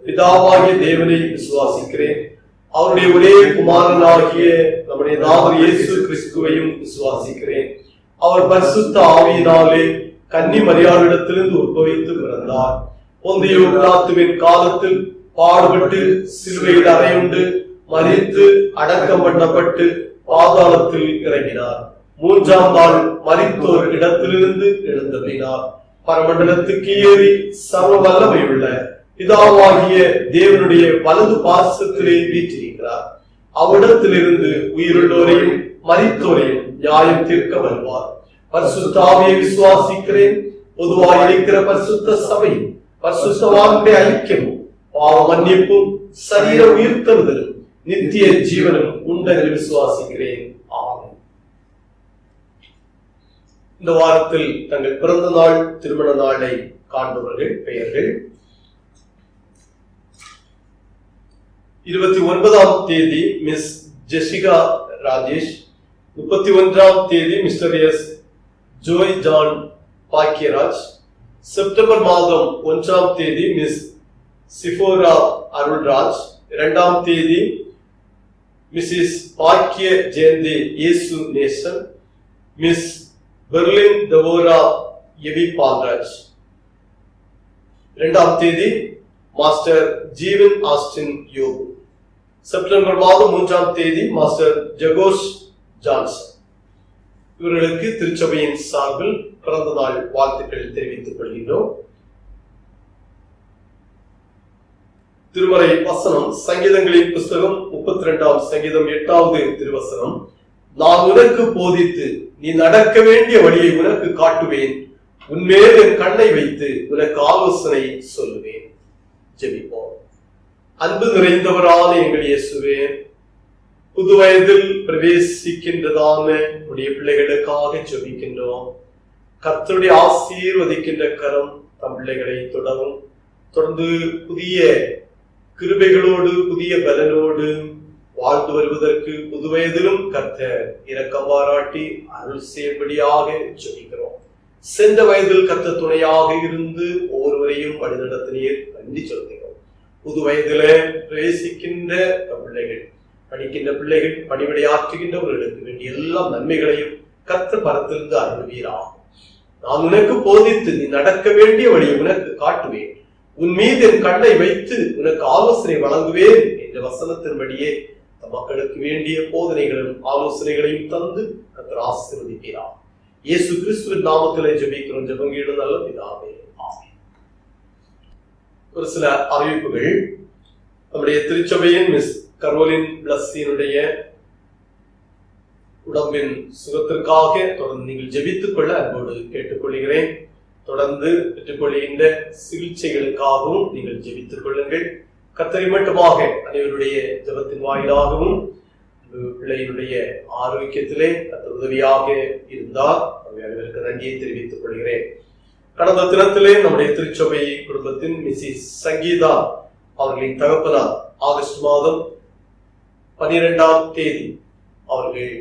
பிதாவாகிய தேவனை விசுவாசிக்கிறேன். அவருடைய ஒரே குமாரனாகிய நம்முடைய நாதர் இயேசு கிறிஸ்துவையும் விசுவாசிக்கிறேன். அவர் பரிசுத்த ஆவியினாலே கன்னி மரியாளிடத்திலிருந்து உற்பவித்து பிறந்தார். பொந்திய பிலாத்துவின் காலத்தில் பாடுபட்டு சிலுவையில் அறையுண்டு மரித்து அடக்கம் பண்ணப்பட்டு பாதாளத்தில் இறங்கினார். 3ஆம் நாள் மரித்தோர் இடத்திலிருந்து எழுந்தருளினார். பரமண்டலத்துக்கு ஏறி சர்வ வல்லமையுள்ள பிதாவாகிய தேவனுடைய வலது பார்சத்திலே வீற்றிருக்கிறார். அவ்விடத்திலிருந்து உயிருள்ளோரையும் மரித்தோரையும் நியாயம் தீர்க்க வருவார். பரிசுத்த ஆவியை விசுவாசிக்கிறேன். பொதுவாக இருக்கிற பரிசுத்த சபையும் பரிசுத்தவான்களுடைய ஐக்கியமும் பாவ மன்னிப்பும் சரீர உயிர்த்தெழுதலும் நித்திய ஜீவனும் உண்டென்று விசுவாசிக்கிறேன். ஆமென். இந்த வாரத்தில் தங்கள் பிறந்த நாள் திருமண நாளை காண்பவர்கள் பெயர்கள்: 29ஆம் தேதி மிஸ் ஜெசிகா ராஜேஷ், 31ஆம் தேதி mister S Joy John Bhagyaraj, September மாதம் 1ஆம் தேதி மிஸ் சிஃபோரா அருள்ராஜ், 2ஆம் தேதி மிஸ்ஸஸ் பாக்கிய ஜெயந்தி இயேசு நேசன், மிஸ் பெர்லின் தவோரா எவி பால்ராஜ், 2ஆம் தேதி மாஸ்டர் ஜீவன் ஆஸ்டின் யோகு, செப்டம்பர் மாதம் 3ஆம் தேதி மாஸ்டர் ஜகோஷ் ஜான்சன். இவர்களுக்கு திருச்சபையின் சார்பில் பிறந்த நாள் வாழ்த்துக்கள் தெரிவித்துக் கொள்கின்றோம். திருமறை வசனம் சங்கீதங்களின் புஸ்தகம் 32ஆம் சங்கீதம் 8வது திருவசனம்: நான் உனக்கு போதித்து நீ நடக்க வேண்டிய வழியை உனக்கு காட்டுவேன், உன்மேல் என் கண்ணை வைத்து உனக்கு ஆலோசனை சொல்லுவேன். ஜெபிப்போம். அன்பு நிறைந்தவரான எங்கள் இயேசுவே, புது வயதில் பிரவேசிக்கின்றதான உடைய பிள்ளைகளுக்காக ஜெபிக்கின்றோம். கர்த்தருடைய ஆசீர்வதிக்கின்ற கரம் தம் பிள்ளைகளை தொடர்ந்து புதிய கிருபைகளோடு புதிய பலனோடு வாழ்ந்து வருவதற்கு புது வயதிலும் கர்த்தர் இரக்கம் பாராட்டி அருள் செய்யும்படியாக ஜெபிக்கிறோம். சென்ற வயதில் கர்த்தர் துணையாக இருந்து ஒவ்வொருவரையும் வழிநடத்தினீர், நன்றி சொல்கிறோம். புது வயதில பிரவேசிக்கின்ற பிள்ளைகள், படிக்கின்ற பிள்ளைகள், பணிவிடையாற்றுகின்றவர்களுக்கு வேண்டிய எல்லா நன்மைகளையும் கர்த்தர் பரத்திலிருந்து அருள்வீராகும். நான் உனக்கு போதித்து நீ நடக்க வேண்டிய வழியை உனக்கு காட்டுவேன், உன் மீது என் கண்ணை வைத்து உனக்கு ஆலோசனை வழங்குவேன் என்ற வசனத்தின்படியே மக்களுக்கு வேண்டிய போதனைகளும் ஆலோசனைகளையும் தந்து கர்த்தர் ஆசீர்வதிக்கிறார். இயேசு கிறிஸ்துவின் நாமத்திலே ஜெபிக்கிறோம். ஜெபங்கேடு நல்ல பிதாவே, ஆமென். ஒரு சில அறிவிப்புகள். நம்முடைய திருச்சபையின் மிஸ் கரோலின் பிளஸ்ஸினுடைய உடம்பின் சுகத்திற்காக தொடர்ந்து நீங்கள் ஜெபித்துக் கொள்ள அன்போடு கேட்டுக்கொள்கிறேன். தொடர்ந்து பெற்றுக்கொள்கின்ற சிகிச்சைகளுக்காகவும் நீங்கள் ஜெபித்துக் கொள்ளுங்கள். கர்த்தரை மட்டுமாக அனைவருடைய ஜெபத்தின் வாயிலாகவும் பிள்ளையினுடைய ஆரோக்கியத்திலே கர்த்தர் உதவியாக இருந்தார். அனைவருக்கு நன்றியை தெரிவித்துக் கொள்கிறேன். கடந்த தினத்திலே நம்முடைய திருச்சபை குடும்பத்தின் மிஸ்ஸஸ் சங்கீதா அவர்களின் தகப்பனார் ஆகஸ்ட் மாதம் 12ஆம் தேதி அவர்கள்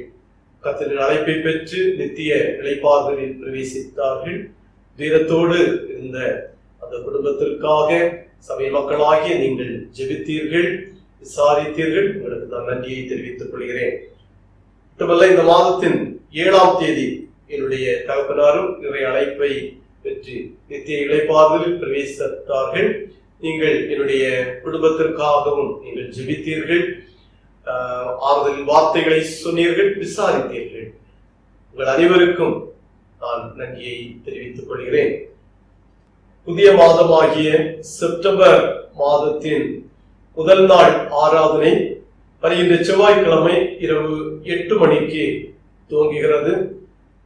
கர்த்தரின் அழைப்பை பெற்று நித்திய இளைப்பாறுதலில் பிரவேசித்தார்கள். வீரத்தோடு இருந்த அந்த குடும்பத்திற்காக சபை மக்களாகிய நீங்கள் ஜெபித்தீர்கள், விசாரித்தீர்கள். உங்களுக்கு நான் நன்றியை தெரிவித்துக் கொள்கிறேன். மட்டுமல்ல, இந்த மாதத்தின் 7ஆம் தேதி என்னுடைய தகப்பனாரும் நிறைய அழைப்பை பெற்று நித்திய இளைப்பாறுதலில் பிரவேசித்தார்கள். நீங்கள் என்னுடைய குடும்பத்திற்காகவும் நீங்கள் ஜெபித்தீர்கள். ஆறுதலின் வார்த்தைகளை சொன்னீர்கள், விசாரித்தீர்கள். உங்கள் அனைவருக்கும் நான் நன்றியை தெரிவித்துக் கொள்கிறேன். புதிய மாதமாகிய செப்டம்பர் மாதத்தின் முதல் நாள் ஆராதனை வருகின்ற செவ்வாய்க்கிழமை இரவு 8 மணிக்கு துவங்குகிறது.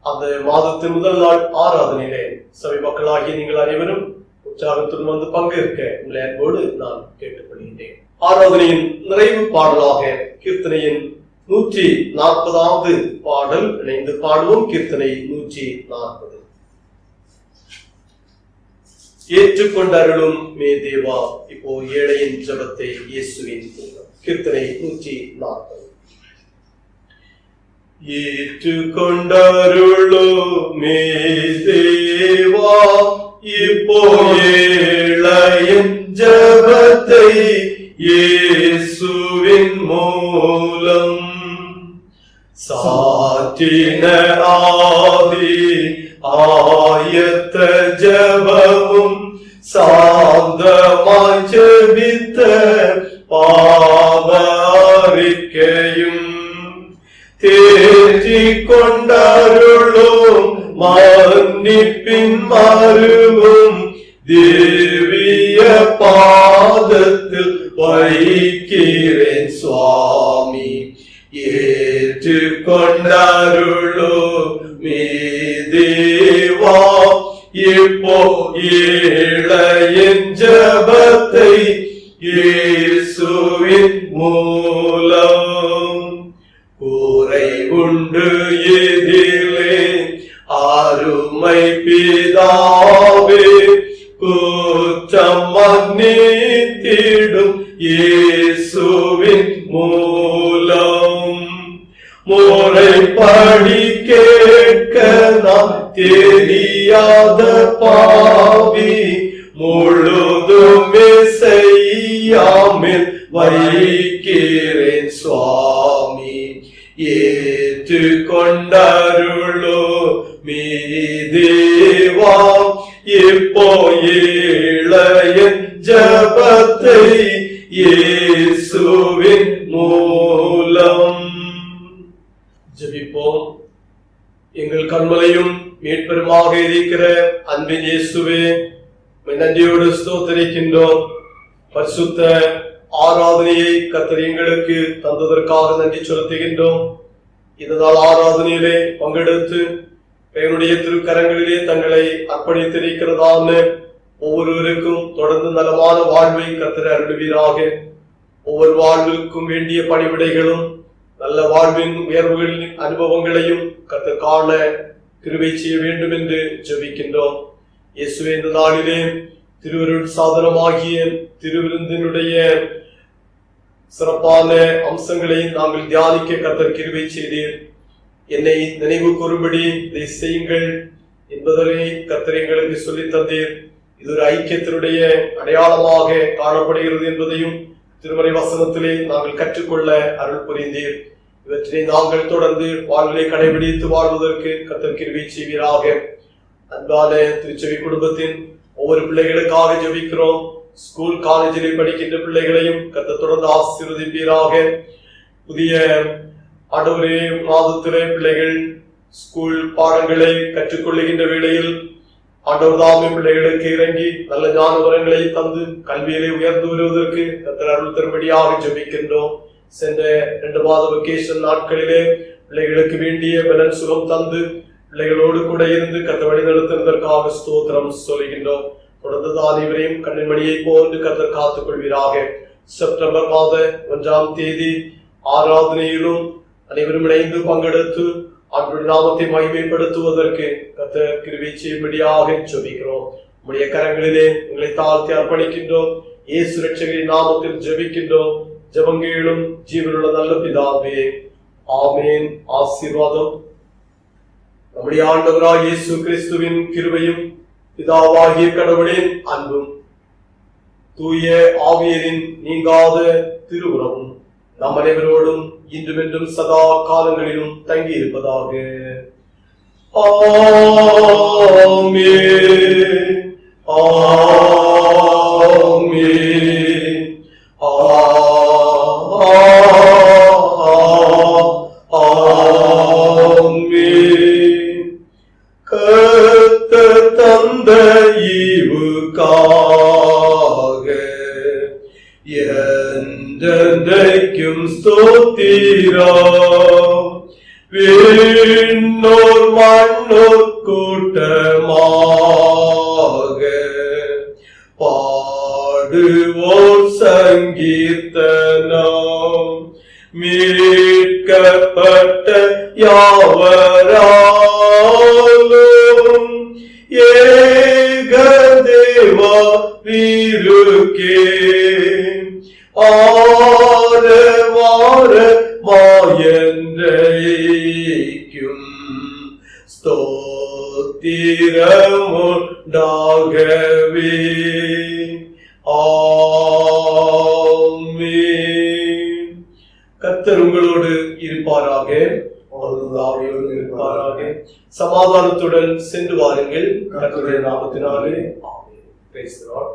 அந்த மாதத்தின் முதல் நாள் ஆராதனையிலே சபை மக்களாகிய நீங்கள் அனைவரும் உற்சாகத்துடன் வந்து பங்கேற்க உங்களை அன்போடு நான் கேட்டுக்கொள்கின்றேன். ஆராதனையின் நிறைவு பாடலாக கீர்த்தனையின் 140வது பாடல் இணைந்து பாடுவோம். கீர்த்தனை 140. ஏற்றுக்கொண்ட அருளும் மே தேவா, இப்போ ஏழையின் ஜெபத்தை இயேசுவின் மூலம். கீர்த்தனை 140. ஏற்றுக்கொண்ட அருளும் மே தேவா, இப்போ ஏழையின் ஜெபத்தை இயேசுவின் மூலம். சாற்றின ஆதி ஆயத்த ஜெபமும் சாந்தமாய் ஜெபித்த பாவ அறிக்கையும் தேற்றிக் கொண்டருளும் மன்னிப்பின் மருவும் தேவிய பாதத்தில் வைக்கிறேன் சுவாமி. ஏற்றுக் கொண்டருளும் மே தேவா, இப்போ ஏழையின் ஜெபத்தை இயேசுவின் மூலம். கூரை உண்டு எதிலே அருமை பிதாவே, குற்றம் மன்னித்திடும் இயேசுவின் மூலம். முறைப்படி கேட்க நாம் தெரியாத பாவி, முழுதுமே செய்யாமல் வைக்கிறேன் சுவாமி. ஏற்றுக் கொண்டருளோ மே தேவா, இப்போ ஏழையின் ஜெபத்தை இயேசுவின் மூலம். ஜெபிப்போம். எங்கள் கண்மலையும் மீட்பெருமாக இருக்கிற அன்பின் இயேசுவே, நன்றியோடு ஸ்தோத்திரிக்கின்றோம். பரிசுத்த ஆராதனையை கர்த்தர் எங்களுக்கு தந்ததற்காக நன்றி செலுத்துகின்றோம். இந்த நாள் ஆராதனையிலே பங்கெடுத்து எங்களுடைய திருக்கரங்களிலே தங்களை அர்ப்பணித்திருக்கிறதான ஒவ்வொருவருக்கும் தொடர்ந்து நலமான வாழ்வை கர்த்தர் அருள்வீராக. ஒவ்வொரு வாழ்விற்கும் வேண்டிய பணிவிடைகளும் நல்ல வாழ்வின் உயர்வுகளின் அனுபவங்களையும் கர்த்தர் காண கிருபை செய்ய வேண்டும் என்று ஜெபிக்கின்றோம். இயேசுவே, இந்த நாளிலே திருவருள் சாதனமாகிய திருவிருந்தினுடைய சிறப்பான அம்சங்களை நாங்கள் தியானிக்க கர்த்தர் கிருபை செய்தீர். என்னை நினைவு கூறும்படி இதை செய்யுங்கள் என்பதை கர்த்தர் எங்களுக்கு சொல்லித் தந்தீர். இது ஒரு ஐக்கியத்தினுடைய அடையாளமாக காணப்படுகிறது என்பதையும் திருமறை வசனத்திலே நாங்கள் கற்றுக்கொள்ள அருள் புரிந்தீர். இவற்றை நாங்கள் தொடர்ந்து வாழ்விலை கடைபிடித்து வாழ்வதற்கு கர்த்தர் கிருபை செய்வீராக. அன்பான திருச்சபை குடும்பத்தின் ஒவ்வொரு பிள்ளைகளுக்காக ஜெபிக்கிறோம். ஸ்கூல் காலேஜிலே படிக்கின்ற பிள்ளைகளையும் கர்த்தர் தொடர்ந்து ஆசீர்வதிப்பீராக. புதிய ஆண்டவரே மாதத்திலே பிள்ளைகள் ஸ்கூல் பாடங்களை கற்றுக்கொள்ளுகின்ற வேளையில் ஆண்டவர் தாமே பிள்ளைகளுக்கு இறங்கி நல்ல ஞான வரங்களை தந்து கல்வியிலே உயர்ந்து வருவதற்கு கர்த்தர் அருள் தரும்படியாக ஜெபிக்கின்றோம். சென்ற 2 மாத வெக்கேஷன் நாட்களிலே பிள்ளைகளுக்கு வேண்டிய பலன் சுகம் தந்து பிள்ளைகளோடு கூட இருந்து கர்த்தர் வழி நடத்துவதற்காக ஸ்தோத்திரம் சொல்கின்றோம். தொடர்ந்து அனைவரையும் கண்ணின்மணியை போன்று கர்த்தர் காத்துக் கொள்வீராக. செப்டம்பர் மாத 1ஆம் தேதி ஆராதனையிலும் அனைவரும் இணைந்து பங்கெடுத்து ஆண்டவருடைய நாமத்தை மகிமைப்படுத்துவதற்கு கர்த்தர் கிருபை செய்யும்படியாக ஜெபிக்கிறோம். உம்முடைய கரங்களிலே உங்களை தாழ்த்தி அர்ப்பணிக்கின்றோம். இயேசு இரட்சகரின் நாமத்தில் ஜெபிக்கின்றோம். ஜெபங்களும் ஜீவனுள்ள நல்ல பிதாவே, ஆமென். ஆசீர்வாதம். நம்முடைய ஆண்டவராகிய இயேசு கிறிஸ்துவின் கிருபையும் பிதாவாகிய கடவுளின் அன்பும் தூய ஆவியரின் நீங்காத திருவுறவும் நம் அனைவரோடும் இன்றும் என்றும் சதா காலங்களிலும் தங்கி இருப்பதாக. ஆமென். ஆமென். ஆமென். என்றென்றைக்கும் ஸ்தோத்திரம். விண்ணோர் மண்ணோர் கூட்டமாக பாடுவோர் சங்கீர்த்தனம். மீட்கப்பட்ட யாவராலும் ஏக தேவா வீருக்கே ஆரவார மாயன்றைக்கும் ஸ்தோத்திரமுண்டாகவே. ஆமென். கர்த்தர் உங்களோடு இருப்பாராக, ஆவியோடு இருப்பாராக. சமாதானத்துடன் சென்று வாருங்கள். கர்த்தருடைய நாமத்தினாலே ஆமென். Praise the Lord.